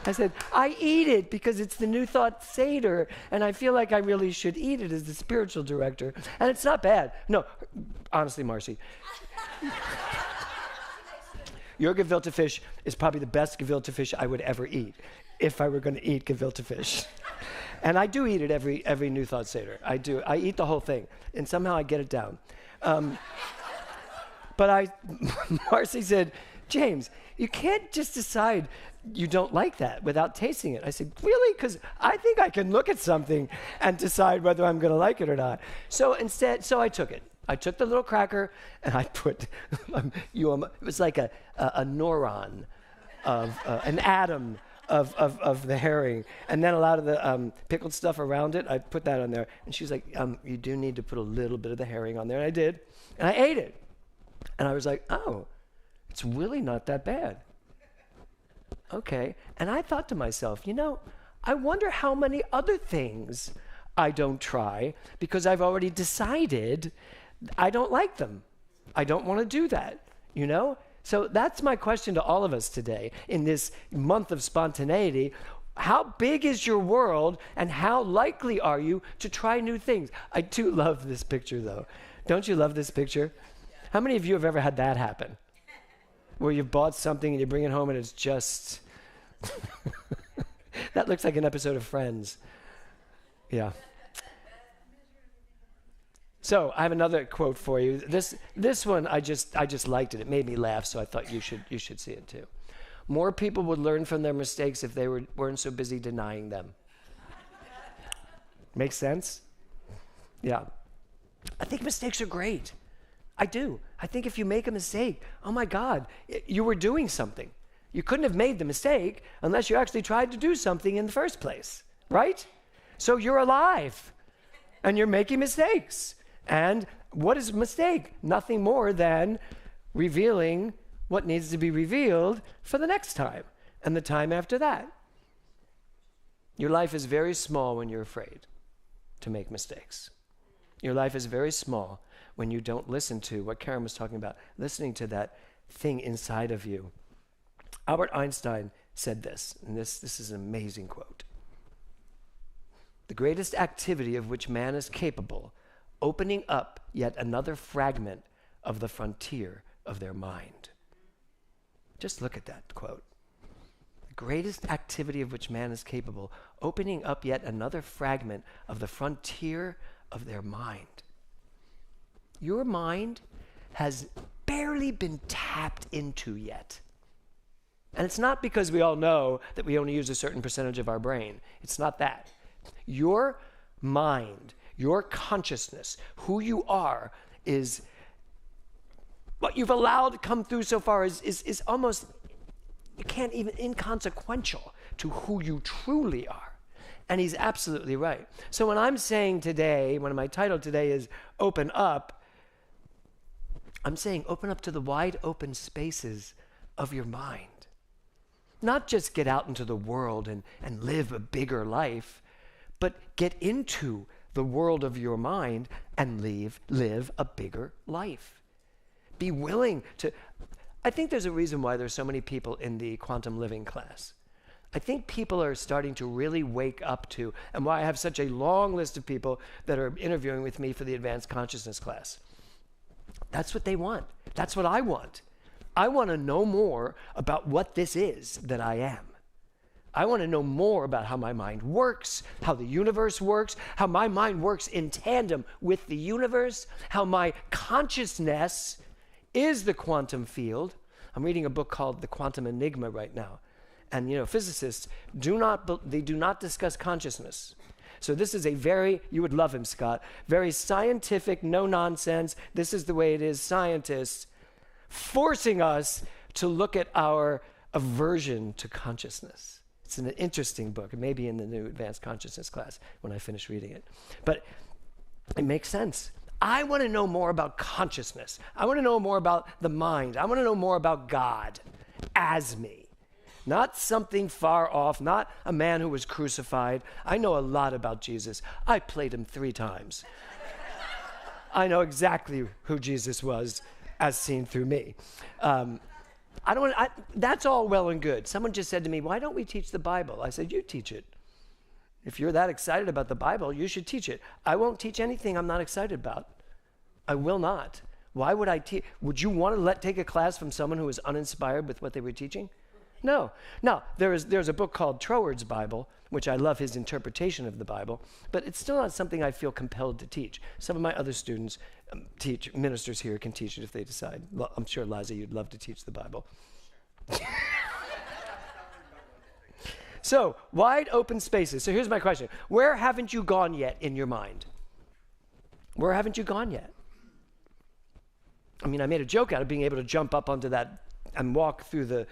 I said, I eat it because it's the New Thought Seder, and I feel like I really should eat it as the spiritual director. And it's not bad. No, honestly, Marcy. Your gefilte fish is probably the best gefilte fish I would ever eat if I were going to eat gefilte fish. And I do eat it every New Thought Seder. I do. I eat the whole thing, and somehow I get it down. But Marcy said, James, you can't just decide you don't like that without tasting it. I said, really? Because I think I can look at something and decide whether I'm going to like it or not. So I took it. I took the little cracker, and I put, it was like a neuron of, an atom of the herring, and then a lot of the pickled stuff around it. I put that on there, and she's like, you do need to put a little bit of the herring on there, and I did, and I ate it, and I was like, oh, it's really not that bad. Okay, and I thought to myself, I wonder how many other things I don't try because I've already decided I don't like them. I don't want to do that, So that's my question to all of us today in this month of spontaneity. How big is your world, and how likely are you to try new things? I do love this picture, though. Don't you love this picture? How many of you have ever had that happen? Where you've bought something and you bring it home and it's just... That looks like an episode of Friends. Yeah. So I have another quote for you. This one I just liked it. It made me laugh, so I thought you should see it too. More people would learn from their mistakes if they weren't so busy denying them. Make sense? Yeah. I think mistakes are great. I do. I think if you make a mistake, oh my God, you were doing something. You couldn't have made the mistake unless you actually tried to do something in the first place, right? So you're alive, and you're making mistakes. And what is a mistake? Nothing more than revealing what needs to be revealed for the next time and the time after that. Your life is very small when you're afraid to make mistakes. Your life is very small when you don't listen to what Karen was talking about, listening to that thing inside of you. Albert Einstein said this, and this is an amazing quote. The greatest activity of which man is capable, opening up yet another fragment of the frontier of their mind. Just look at that quote. The greatest activity of which man is capable, opening up yet another fragment of the frontier of their mind. Your mind has barely been tapped into yet. And it's not because we all know that we only use a certain percentage of our brain. It's not that. Your mind, your consciousness, who you are, is what you've allowed to come through so far is almost, you can't even, inconsequential to who you truly are. And he's absolutely right. So when I'm saying today, when my title today is Open Up, I'm saying open up to the wide open spaces of your mind. Not just get out into the world and live a bigger life, but get into the world of your mind and live a bigger life. Be willing to... I think there's a reason why there's so many people in the quantum living class. I think people are starting to really wake up to, and why I have such a long list of people that are interviewing with me for the advanced consciousness class. That's what they want. That's what I want. I want to know more about what this is that I am. I want to know more about how my mind works, how the universe works, how my mind works in tandem with the universe, how my consciousness is the quantum field. I'm reading a book called The Quantum Enigma right now. And, physicists do not discuss consciousness. So this is you would love him, Scott, very scientific, no nonsense, this is the way it is, scientists forcing us to look at our aversion to consciousness. It's an interesting book. It may be in the new advanced consciousness class when I finish reading it. But it makes sense. I want to know more about consciousness. I want to know more about the mind. I want to know more about God as me. Not something far off, not a man who was crucified. I know a lot about Jesus. I played him 3 times. I know exactly who Jesus was as seen through me. That's all well and good. Someone just said to me, why don't we teach the Bible? I said, you teach it. If you're that excited about the Bible, you should teach it. I won't teach anything I'm not excited about. I will not. Why would I teach? Would you want to take a class from someone who was uninspired with what they were teaching? No. Now, there's a book called Troward's Bible, which I love his interpretation of the Bible, but it's still not something I feel compelled to teach. Some of my other students ministers here can teach it if they decide. I'm sure, Liza, you'd love to teach the Bible. So, wide open spaces. So here's my question. Where haven't you gone yet in your mind? Where haven't you gone yet? I mean, I made a joke out of being able to jump up onto that and walk through the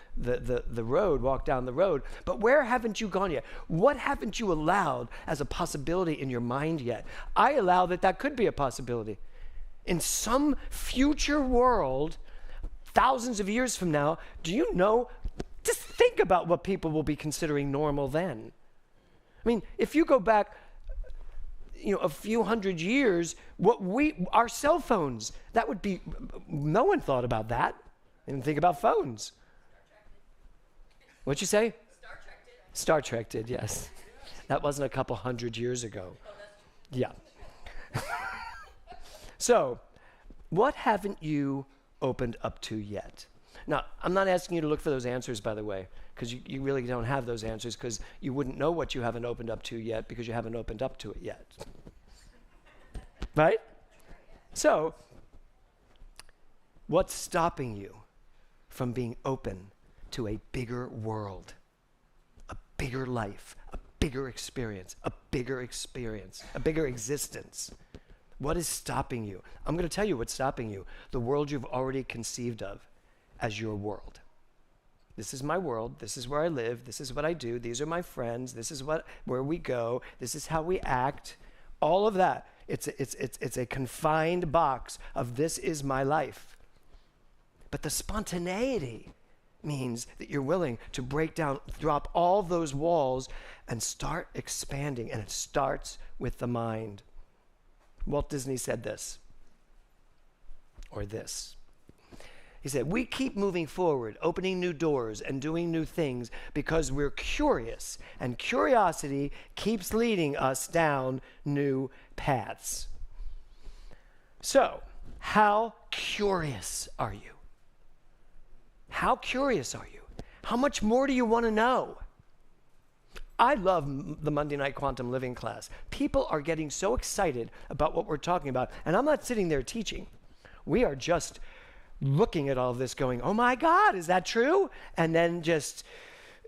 road, walk down the road. But where haven't you gone yet? What haven't you allowed as a possibility in your mind yet? I allow that could be a possibility. In some future world, thousands of years from now, do you know, just think about what people will be considering normal then. I mean, if you go back, a few hundred years, our cell phones, that would be, no one thought about that. They didn't think about phones. What'd you say? Star Trek did, yes. That wasn't a couple hundred years ago. Yeah. So, what haven't you opened up to yet? Now, I'm not asking you to look for those answers, by the way, because you really don't have those answers, because you wouldn't know what you haven't opened up to yet because you haven't opened up to it yet. Right? So, what's stopping you from being open to a bigger world, a bigger life, a bigger experience, a bigger existence? What is stopping you? I'm going to tell you what's stopping you. The world you've already conceived of as your world. This is my world. This is where I live. This is what I do. These are my friends. This is where we go. This is how we act. All of that. It's a confined box of this is my life. But the spontaneity means that you're willing to break down, drop all those walls, and start expanding. And it starts with the mind. Walt Disney said this, or this. He said, we keep moving forward, opening new doors and doing new things because we're curious, and curiosity keeps leading us down new paths. So, how curious are you? How curious are you? How much more do you want to know? I love the Monday Night Quantum Living class. People are getting so excited about what we're talking about, and I'm not sitting there teaching. We are just looking at all this going, oh my God, is that true? And then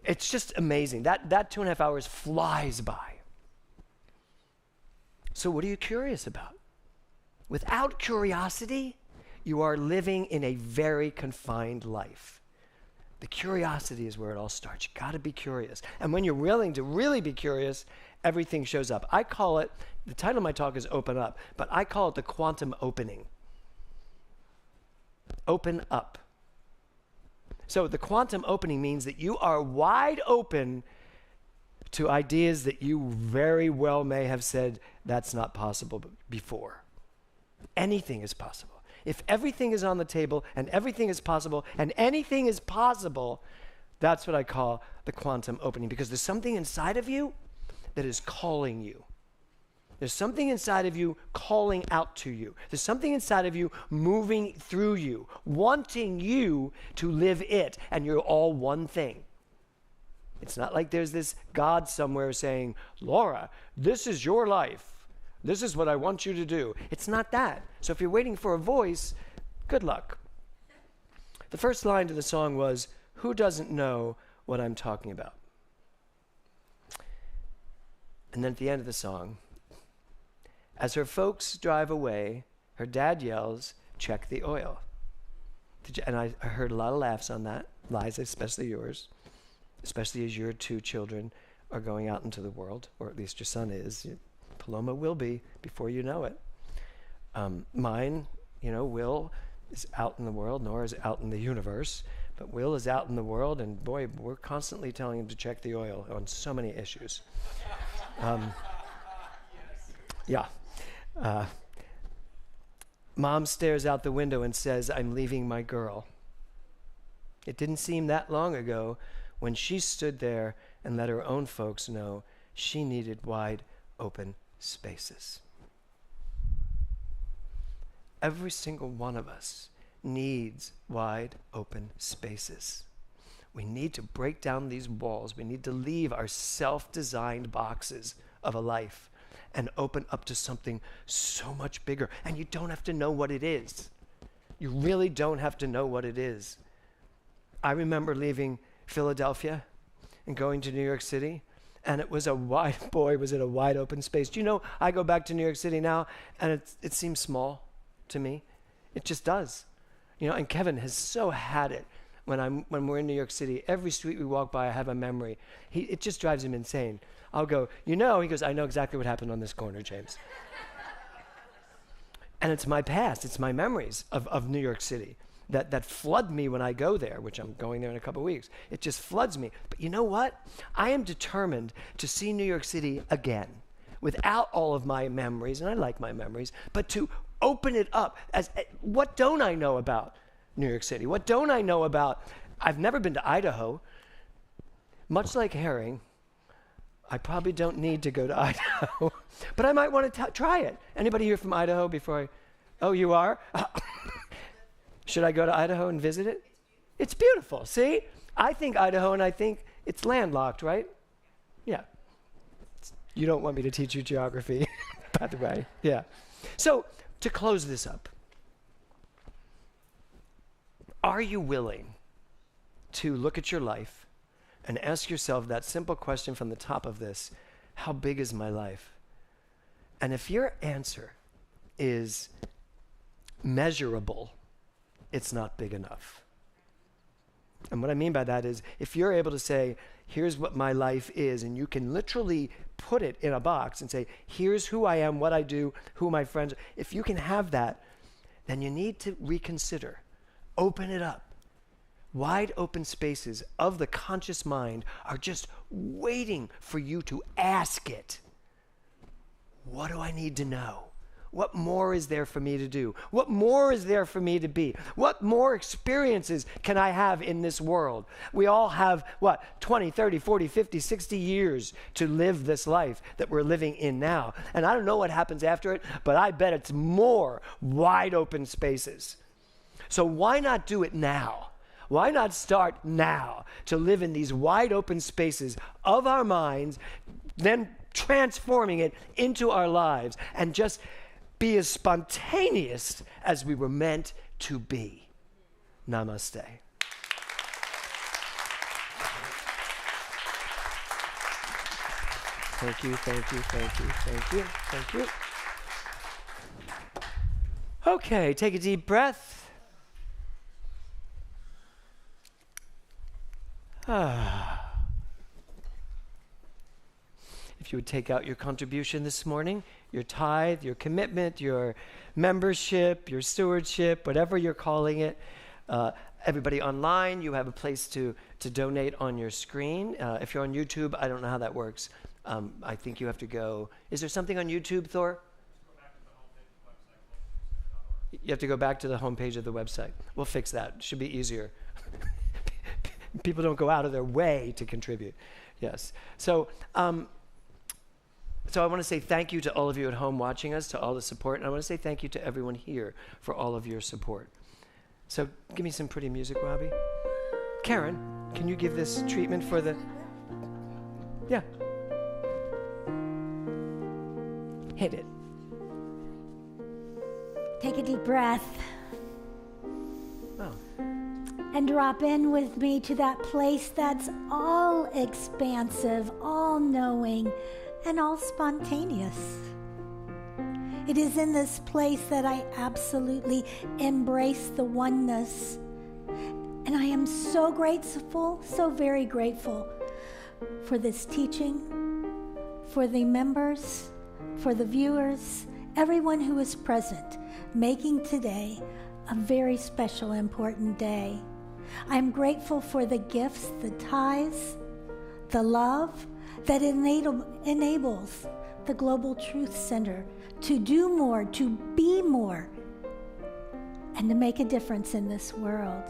it's just amazing. That 2.5 hours flies by. So what are you curious about? Without curiosity, you are living in a very confined life. The curiosity is where it all starts. You got to be curious. And when you're willing to really be curious, everything shows up. I call it, the title of my talk is Open Up, but I call it the quantum opening. Open up. So the quantum opening means that you are wide open to ideas that you very well may have said, that's not possible before. Anything is possible. If everything is on the table and everything is possible and anything is possible, that's what I call the quantum opening, because there's something inside of you that is calling you. There's something inside of you calling out to you. There's something inside of you moving through you, wanting you to live it, and you're all one thing. It's not like there's this God somewhere saying, Laura, this is your life. This is what I want you to do. It's not that. So if you're waiting for a voice, good luck. The first line to the song was, who doesn't know what I'm talking about? And then at the end of the song, as her folks drive away, her dad yells, check the oil. And I heard a lot of laughs on that, Liza, especially yours, especially as your 2 children are going out into the world, or at least your son is. Paloma will be before you know it. Mine, Will is out in the world, Nora is out in the universe, but Will is out in the world, and boy, we're constantly telling him to check the oil on so many issues. Yeah. Mom stares out the window and says, I'm leaving my girl. It didn't seem that long ago when she stood there and let her own folks know she needed wide open spaces. Every single one of us needs wide open spaces. We need to break down these walls. We need to leave our self-designed boxes of a life and open up to something so much bigger. And you don't have to know what it is. You really don't have to know what it is. I remember leaving Philadelphia and going to New York City, and it was a wide open space. Do you know, I go back to New York City now, and it seems small to me. It just does. And Kevin has so had it when we're in New York City. Every street we walk by, I have a memory. It just drives him insane. I'll go, he goes, I know exactly what happened on this corner, James. And it's my past, it's my memories of New York City that flood me when I go there, which I'm going there in a couple of weeks. It just floods me. But you know what? I am determined to see New York City again without all of my memories, and I like my memories, but to open it up as what don't I know about New York City? What don't I know about? I've never been to Idaho. Much like Herring, I probably don't need to go to Idaho, but I might want to try it. Anybody here from Idaho before oh, you are? Should I go to Idaho and visit it? It's beautiful, see? I think Idaho, and I think it's landlocked, right? Yeah. You don't want me to teach you geography, by the way. Yeah. So, to close this up, are you willing to look at your life and ask yourself that simple question from the top of this, how big is my life? And if your answer is measurable, it's not big enough. And what I mean by that is, if you're able to say, here's what my life is, and you can literally put it in a box and say, here's who I am, what I do, who my friends are. If you can have that, then you need to reconsider. Open it up. Wide open spaces of the conscious mind are just waiting for you to ask it. What do I need to know? What more is there for me to do? What more is there for me to be? What more experiences can I have in this world? We all have, 20, 30, 40, 50, 60 years to live this life that we're living in now. And I don't know what happens after it, but I bet it's more wide open spaces. So why not do it now? Why not start now to live in these wide open spaces of our minds, then transforming it into our lives and just be as spontaneous as we were meant to be. Namaste. Thank you, thank you, thank you, thank you, thank you. Okay, take a deep breath. If you would take out your contribution this morning, your tithe, your commitment, your membership, your stewardship, whatever you're calling it. Everybody online, you have a place to donate on your screen. If you're on YouTube, I don't know how that works. I think you have to go. Is there something on YouTube, Thor? You have to go back to the homepage of the website. We'll fix that. It should be easier. People don't go out of their way to contribute. Yes. So So I want to say thank you to all of you at home watching us, to all the support, and I want to say thank you to everyone here for all of your support. So give me some pretty music, Robbie. Karen, can you give this treatment for the... Yeah. Hit it. Take a deep breath. Oh. And drop in with me to that place that's all expansive, all knowing, and all spontaneous. It is in this place that I absolutely embrace the oneness. And I am so grateful, so very grateful for this teaching, for the members, for the viewers, everyone who is present, making today a very special, important day. I'm grateful for the gifts, the ties, the love that enables the Global Truth Center to do more, to be more, and to make a difference in this world.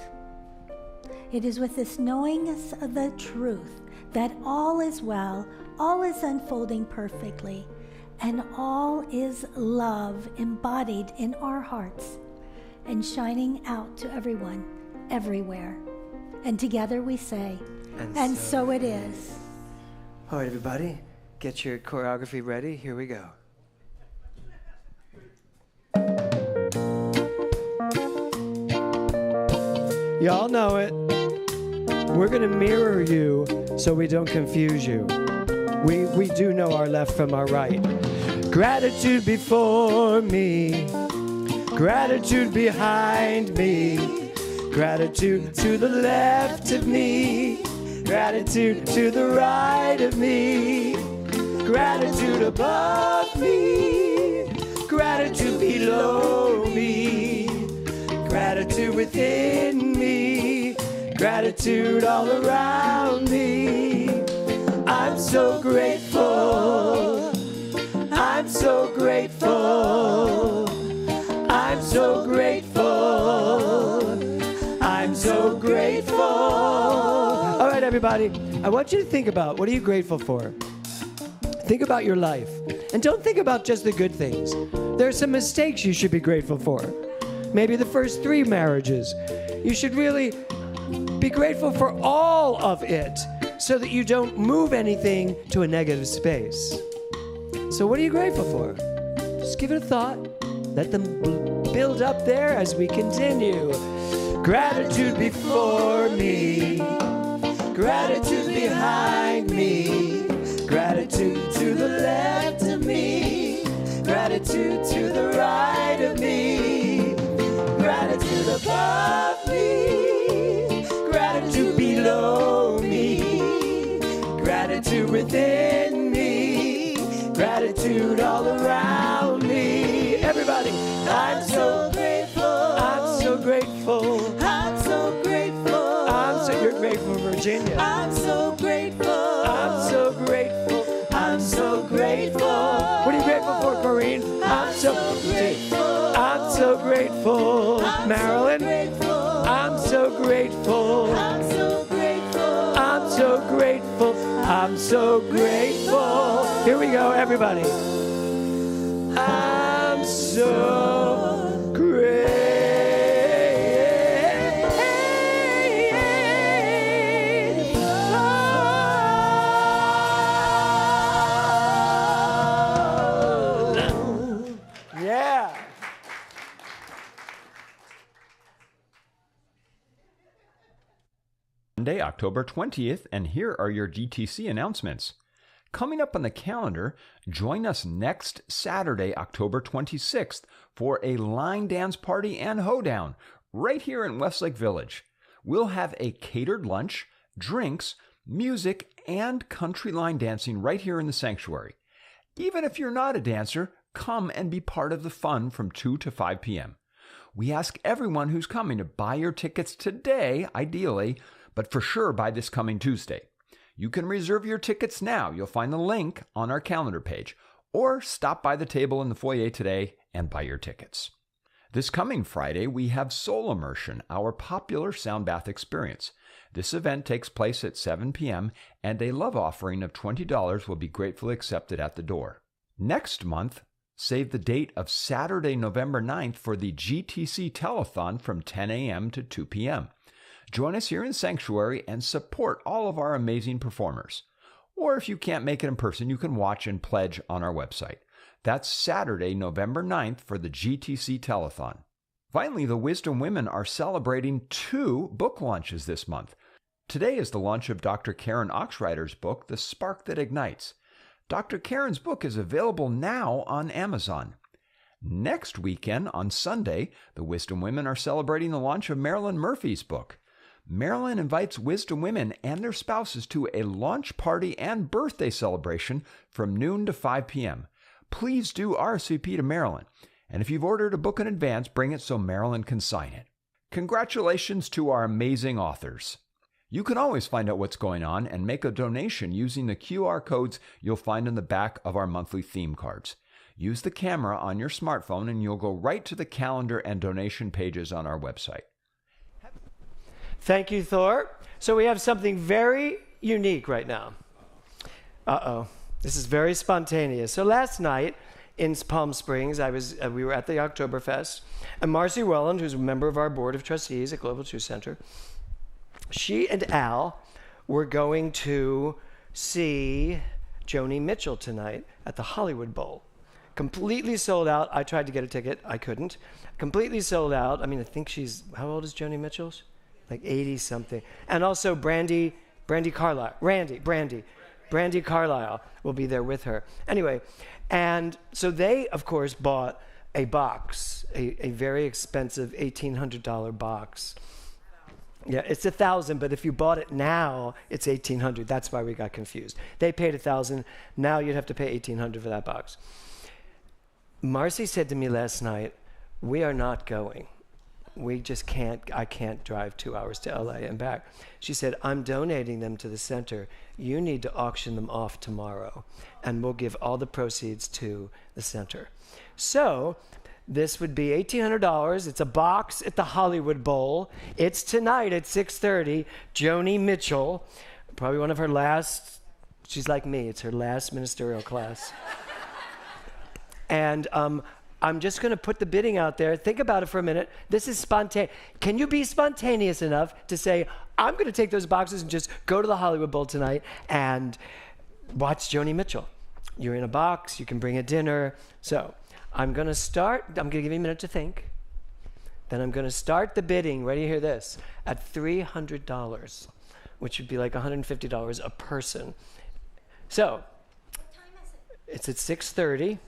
It is with this knowingness of the truth that all is well, all is unfolding perfectly, and all is love embodied in our hearts and shining out to everyone, everywhere. And together we say, and so it is. All right, everybody, get your choreography ready. Here we go. Y'all know it. We're going to mirror you so we don't confuse you. We do know our left from our right. Gratitude before me. Gratitude behind me. Gratitude to the left of me. Gratitude to the right of me. Gratitude above me. Gratitude below me. Gratitude within me. Gratitude all around me. I'm so grateful. I'm so grateful. I'm so grateful. I'm so grateful. All right, everybody, I want you to think about, what are you grateful for? Think about your life. And don't think about just the good things. There are some mistakes you should be grateful for. Maybe the first 3 marriages. You should really be grateful for all of it so that you don't move anything to a negative space. So what are you grateful for? Just give it a thought. Let them build up there as we continue. Gratitude before me. Gratitude behind me. Gratitude to the left of me. Gratitude to the right of me. Gratitude above me. Gratitude below me. Gratitude within me. Gratitude all around me. Everybody, I'm so grateful. I'm so grateful. I'm so grateful. You're grateful, Virginia. I'm so grateful. I'm so grateful. I'm so grateful. What are you grateful for, Corinne? I'm so grateful. I'm so grateful. Marilyn? I'm so grateful. I'm so grateful. I'm so grateful. I'm so grateful. Here we go, everybody. I'm so grateful. Yeah. Monday, October 20th, and here are your GTC announcements. Coming up on the calendar, join us next Saturday, October 26th, for a line dance party and hoedown right here in Westlake Village. We'll have a catered lunch, drinks, music, and country line dancing right here in the sanctuary. Even if you're not a dancer, come and be part of the fun from 2 to 5 p.m. We ask everyone who's coming to buy your tickets today, ideally, but for sure by this coming Tuesday. You can reserve your tickets now. You'll find the link on our calendar page, or stop by the table in the foyer today and buy your tickets. This coming Friday, we have Soul Immersion, our popular sound bath experience. This event takes place at 7 p.m., and a love offering of $20 will be gratefully accepted at the door. Next month, save the date of Saturday, November 9th for the GTC Telethon from 10 a.m. to 2 p.m. Join us here in Sanctuary and support all of our amazing performers. Or if you can't make it in person, you can watch and pledge on our website. That's Saturday, November 9th for the GTC Telethon. Finally, the Wisdom Women are celebrating 2 book launches this month. Today is the launch of Dr. Karen Oxrider's book, The Spark That Ignites. Dr. Karen's book is available now on Amazon. Next weekend, on Sunday, the Wisdom Women are celebrating the launch of Marilyn Murphy's book. Marilyn invites Wisdom Women and their spouses to a launch party and birthday celebration from noon to 5 p.m. Please do RSVP to Marilyn. And if you've ordered a book in advance, bring it so Marilyn can sign it. Congratulations to our amazing authors. You can always find out what's going on and make a donation using the QR codes you'll find in the back of our monthly theme cards. Use the camera on your smartphone and you'll go right to the calendar and donation pages on our website. Thank you, Thor. So we have something very unique right now. This is very spontaneous. So last night in Palm Springs, we were at the Oktoberfest, and Marcy Welland, who's a member of our board of trustees at Global Truth Center, she and Al were going to see Joni Mitchell tonight at the Hollywood Bowl. Completely sold out. I tried to get a ticket. I couldn't. Completely sold out. I mean, I think how old is Joni Mitchell? Like 80-something. And also Brandy Carlisle. Brandy Carlisle will be there with her. Anyway, and so they, of course, bought a box, a very expensive $1,800 box. Yeah, it's $1,000, but if you bought it now, it's $1,800. That's why we got confused. They paid $1,000. Now you'd have to pay $1,800 for that box. Marcy said to me last night, "We are not going. We just can't, I can't drive 2 hours to LA and back." She said, "I'm donating them to the center. You need to auction them off tomorrow, and we'll give all the proceeds to the center." So this would be $1,800. It's a box at the Hollywood Bowl. It's tonight at 6:30. Joni Mitchell, probably one of her last, she's like me, it's her last ministerial class. And I'm just going to put the bidding out there. Think about it for a minute. This is spontaneous. Can you be spontaneous enough to say, I'm going to take those boxes and just go to the Hollywood Bowl tonight and watch Joni Mitchell? You're in a box. You can bring a dinner. So I'm going to start. I'm going to give you a minute to think. Then I'm going to start the bidding. Ready to hear this? At $300, which would be like $150 a person. So what time is it? It's at 6:30.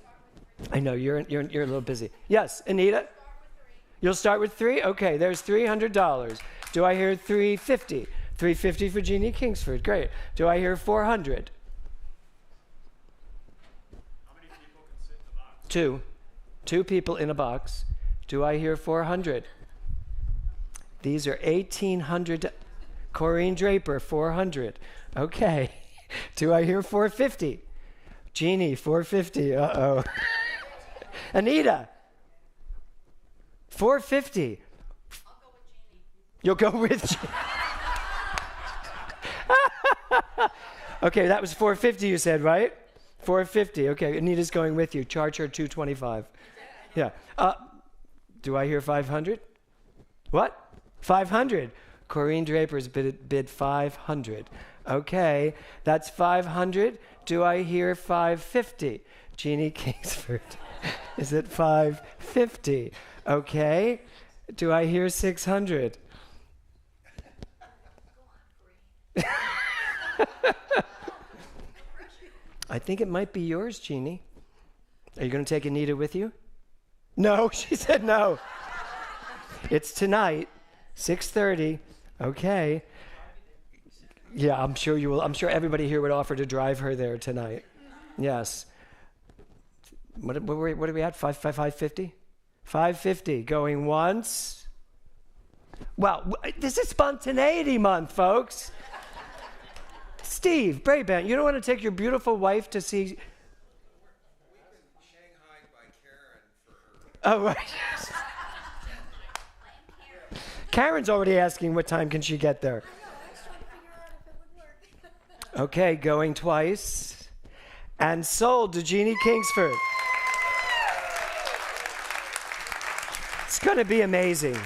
I know, you're a little busy. Yes, Anita? You'll start with 3? Okay, there's $300. Do I hear 350? 350 for Jeannie Kingsford. Great. Do I hear 400? How many people can sit in the box? 2 people in a box. Do I hear 400? These are 1,800. Corrine Draper, 400. Okay. Do I hear 450? Jeannie, 450. Uh-oh. Anita, 450. I'll go with Jeannie. You'll go with Jeannie. Okay, that was 450 you said, right? 450. Okay, Anita's going with you. Charge her $225. Yeah. Do I hear 500? What? 500. Corrine Draper's bid 500. Okay, that's 500. Do I hear 550? Jeannie Kingsford is at 550. Okay. Do I hear 600? I think it might be yours, Jeannie. Are you going to take Anita with you? No, she said no. It's tonight, 6:30. Okay. Yeah, I'm sure you will. I'm sure everybody here would offer to drive her there tonight. Yes. What are we at? 550? 550. Going once. Wow, this is spontaneity month, folks. Steve, Brabant, you don't want to take your beautiful wife to see... We've been shanghaied by Karen for her. Oh, right. Karen's already asking what time can she get there. Okay, going twice. and sold to Jeannie Kingsford. It's going to be amazing.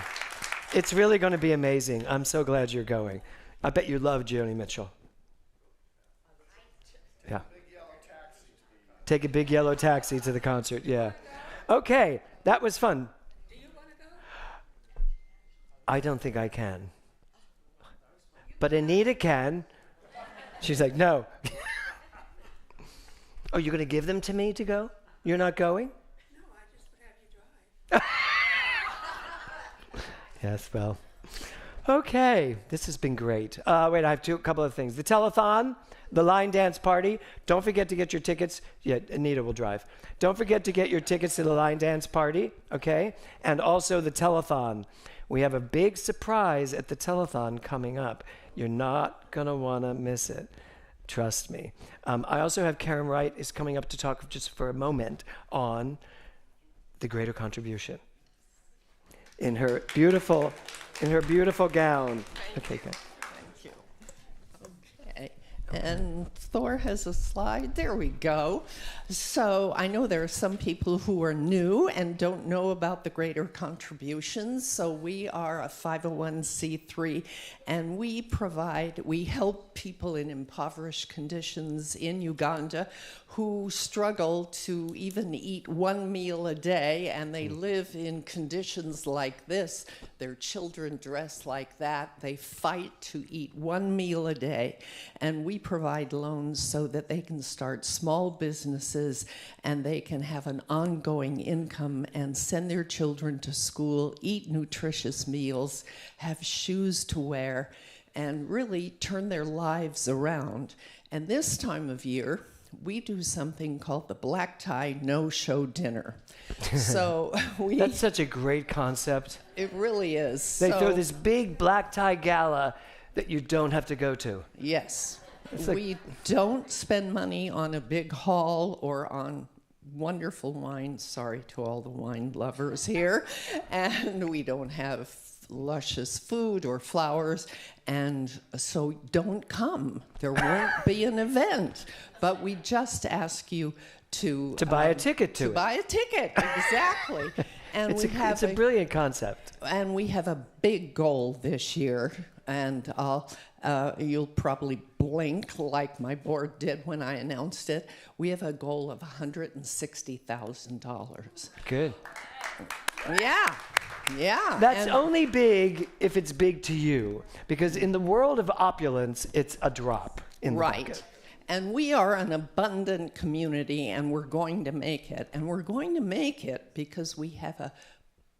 It's really going to be amazing. I'm so glad you're going. I bet you love Joni Mitchell. Yeah. Take a big yellow taxi to the concert. Yeah. Okay, that was fun. Do you want to go? I don't think I can. But Anita can. She's like, no. Oh, you're going to give them to me to go? You're not going? No, I just would have you drive. Yes, well. Okay, this has been great. Wait, I have a couple of things. The telethon, the line dance party. Don't forget to get your tickets. Yeah, Anita will drive. Don't forget to get your tickets to the line dance party, okay? And also the telethon. We have a big surprise at the telethon coming up. You're not going to want to miss it. Trust me. I also have Karen Wright is coming up to talk just for a moment on the greater contribution. In her beautiful gown. Okay, good. Thank you. Okay. And Thor has a slide. There we go. So I know there are some people who are new and don't know about the greater contributions. So we are a 501c3, and we help people in impoverished conditions in Uganda who struggle to even eat one meal a day, and they live in conditions like this. Their children dress like that. They fight to eat one meal a day, and we provide loans so that they can start small businesses and they can have an ongoing income and send their children to school, eat nutritious meals, have shoes to wear, and really turn their lives around. And this time of year, we do something called the Black Tie No-Show Dinner. So That's such a great concept. It really is. They throw this big black tie gala that you don't have to go to. Yes. It's like- We don't spend money on a big hall or on wonderful wine. Sorry to all the wine lovers here. And we don't have luscious food or flowers, and so don't come. There won't be an event, but we just ask you to buy a ticket to it. buy a ticket, exactly. And It's a brilliant concept. and we have a big goal this year, and you'll probably blink like my board did when I announced it. We have a goal of $160,000. Good. Yeah. Yeah. That's and only big if it's big to you, because in the world of opulence, it's a drop in the right. bucket. And we are an abundant community, and we're going to make it. And we're going to make it because we have a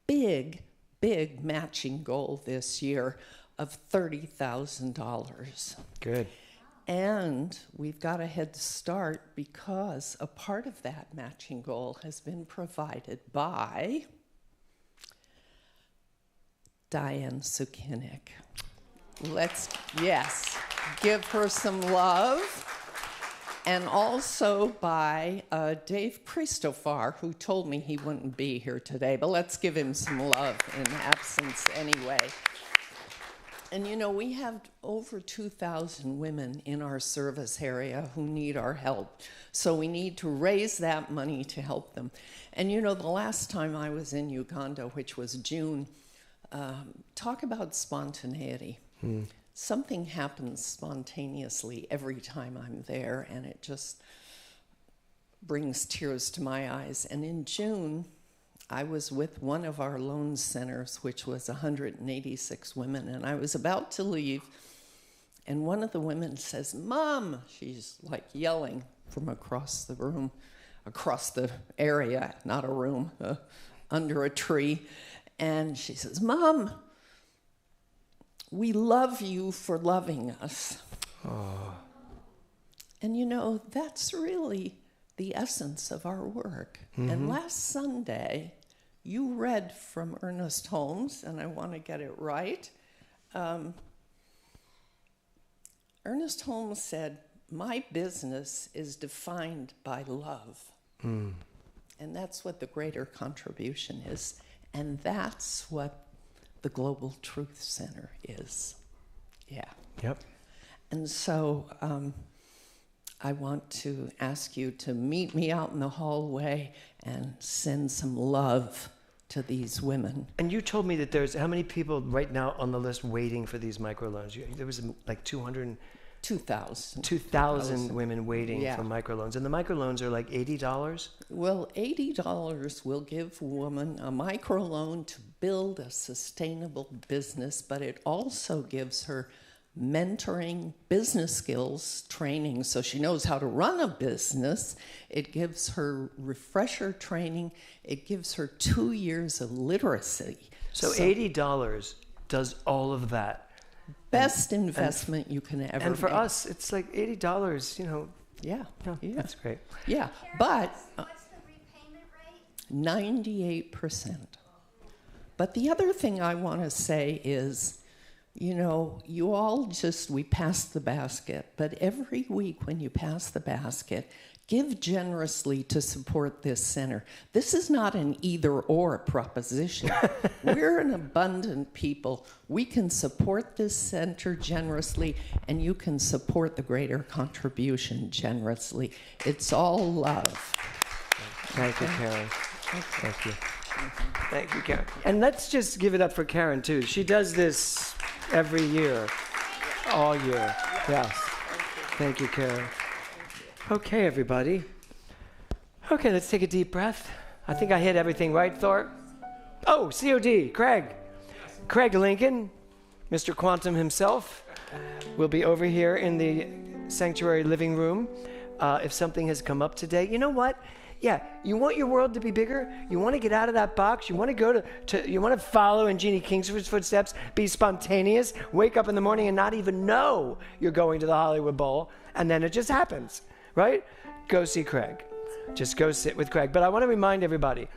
big, big matching goal this year of $30,000. Good. And we've got a head start because a part of that matching goal has been provided by Diane Sukinik. Yes, give her some love. And also by Dave Christopher, who told me he wouldn't be here today, but let's give him some love in absence anyway. And you know, we have over 2,000 women in our service area who need our help. So we need to raise that money to help them. And you know, the last time I was in Uganda, which was June, talk about spontaneity. Something happens spontaneously every time I'm there, and it just brings tears to my eyes. And in June, I was with one of our loan centers, which was 186 women, and I was about to leave, and one of the women says, "Mom," she's like yelling from across the room, across the area, not a room, under a tree, and she says, "Mom, we love you for loving us." Oh. And you know, that's really the essence of our work. And last Sunday, you read from Ernest Holmes, and I want to get it right. Ernest Holmes said, "My business is defined by love." And that's what the greater contribution is. And that's what the Global Truth Center is. Yeah. Yep. And so I want to ask you to meet me out in the hallway and send some love to these women. And you told me that there's how many people right now on the list waiting for these microloans? There was like 2,000 women waiting for microloans. And the microloans are like $80? Well, $80 will give a woman a microloan to build a sustainable business, but it also gives her mentoring, business skills training, so she knows how to run a business. It gives her refresher training. It gives her 2 years of literacy. So $80 does all of that. Best investment you can ever And for make. us, it's like $80, Yeah. That's great. Yeah, but What's the repayment rate? 98%. But the other thing I want to say is, you all we pass the basket, but every week when you pass the basket, give generously to support this center. This is not an either-or proposition. We're an abundant people. We can support this center generously, and you can support the greater contribution generously. It's all love. Thank you, Karen. Thank you. Thank you, Karen. And let's just give it up for Karen, too. She does this every year, all year. Yes. Thank you, Karen. Okay, everybody. Okay, let's take a deep breath. I think I hit everything right, Thor. Oh, COD, Craig. Craig Lincoln, Mr. Quantum himself, will be over here in the sanctuary living room. If something has come up today, you know what? Yeah, you want your world to be bigger? You want to get out of that box? You want to go you want to follow in Jeannie Kingsford's footsteps, be spontaneous, wake up in the morning and not even know you're going to the Hollywood Bowl, and then it just happens, right? Go see Craig. Just go sit with Craig. But I want to remind everybody,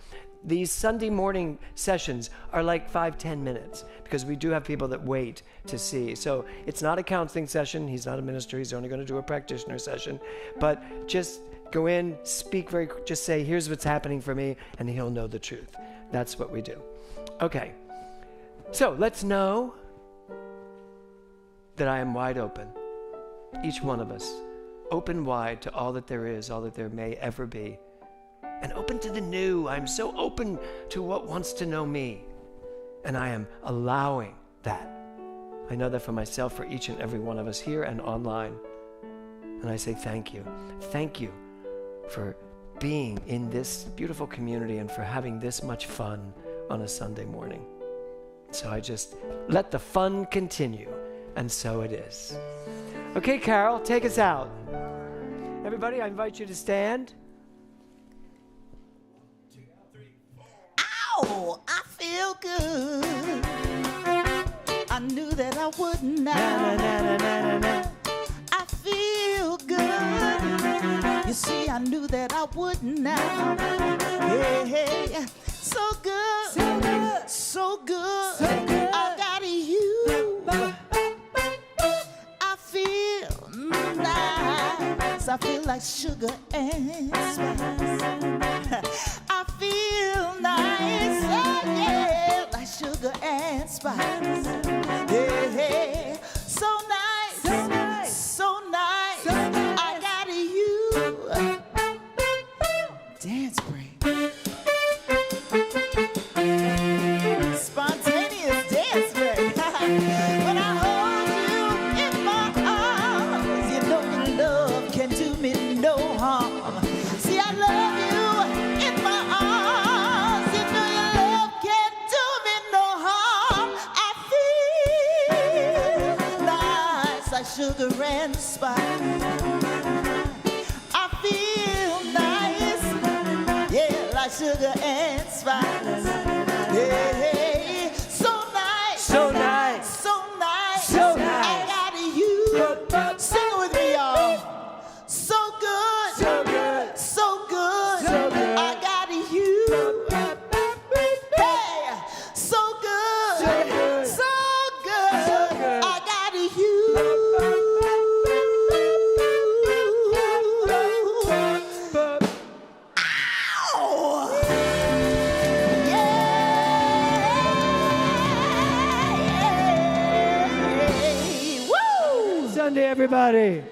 these Sunday morning sessions are like 5-10 minutes because we do have people that wait to see. So it's not a counseling session. He's not a minister. He's only going to do a practitioner session. But just go in, just say, here's what's happening for me, and he'll know the truth. That's what we do. Okay. So let's know that I am wide open. Each one of us. Open wide to all that there is, all that there may ever be. And open to the new. I'm so open to what wants to know me. And I am allowing that. I know that for myself, for each and every one of us here and online. And I say thank you. Thank you for being in this beautiful community and for having this much fun on a Sunday morning. So I just let the fun continue. And so it is. Okay, Carol, take us out. Everybody, I invite you to stand. Ow, I feel good. I knew that I wouldn't now. I feel good. You see, I knew that I wouldn't now. Hey, so good, so good, so good. So good. I got you. I feel nice. I feel like sugar and spice. I feel nice, oh yeah, like sugar and spice. Hey, so nice, so nice, so nice. So nice. I got you. Dance break. Spontaneous dance break. When I hold you in my arms, you know your love can do me no harm. See, I love you in my arms. You know your love can do me no harm. I feel nice like sugar and spice. I feel nice, yeah, like sugar and spice. Hey, so nice, So nice. so nice, So I nice. got you. Sing it with me, y'all. So good, So good. so good, So good. I got you. Hey, so good, So good. so good, So good. I got you. Ow! Yeah! Woo! Sunday, everybody.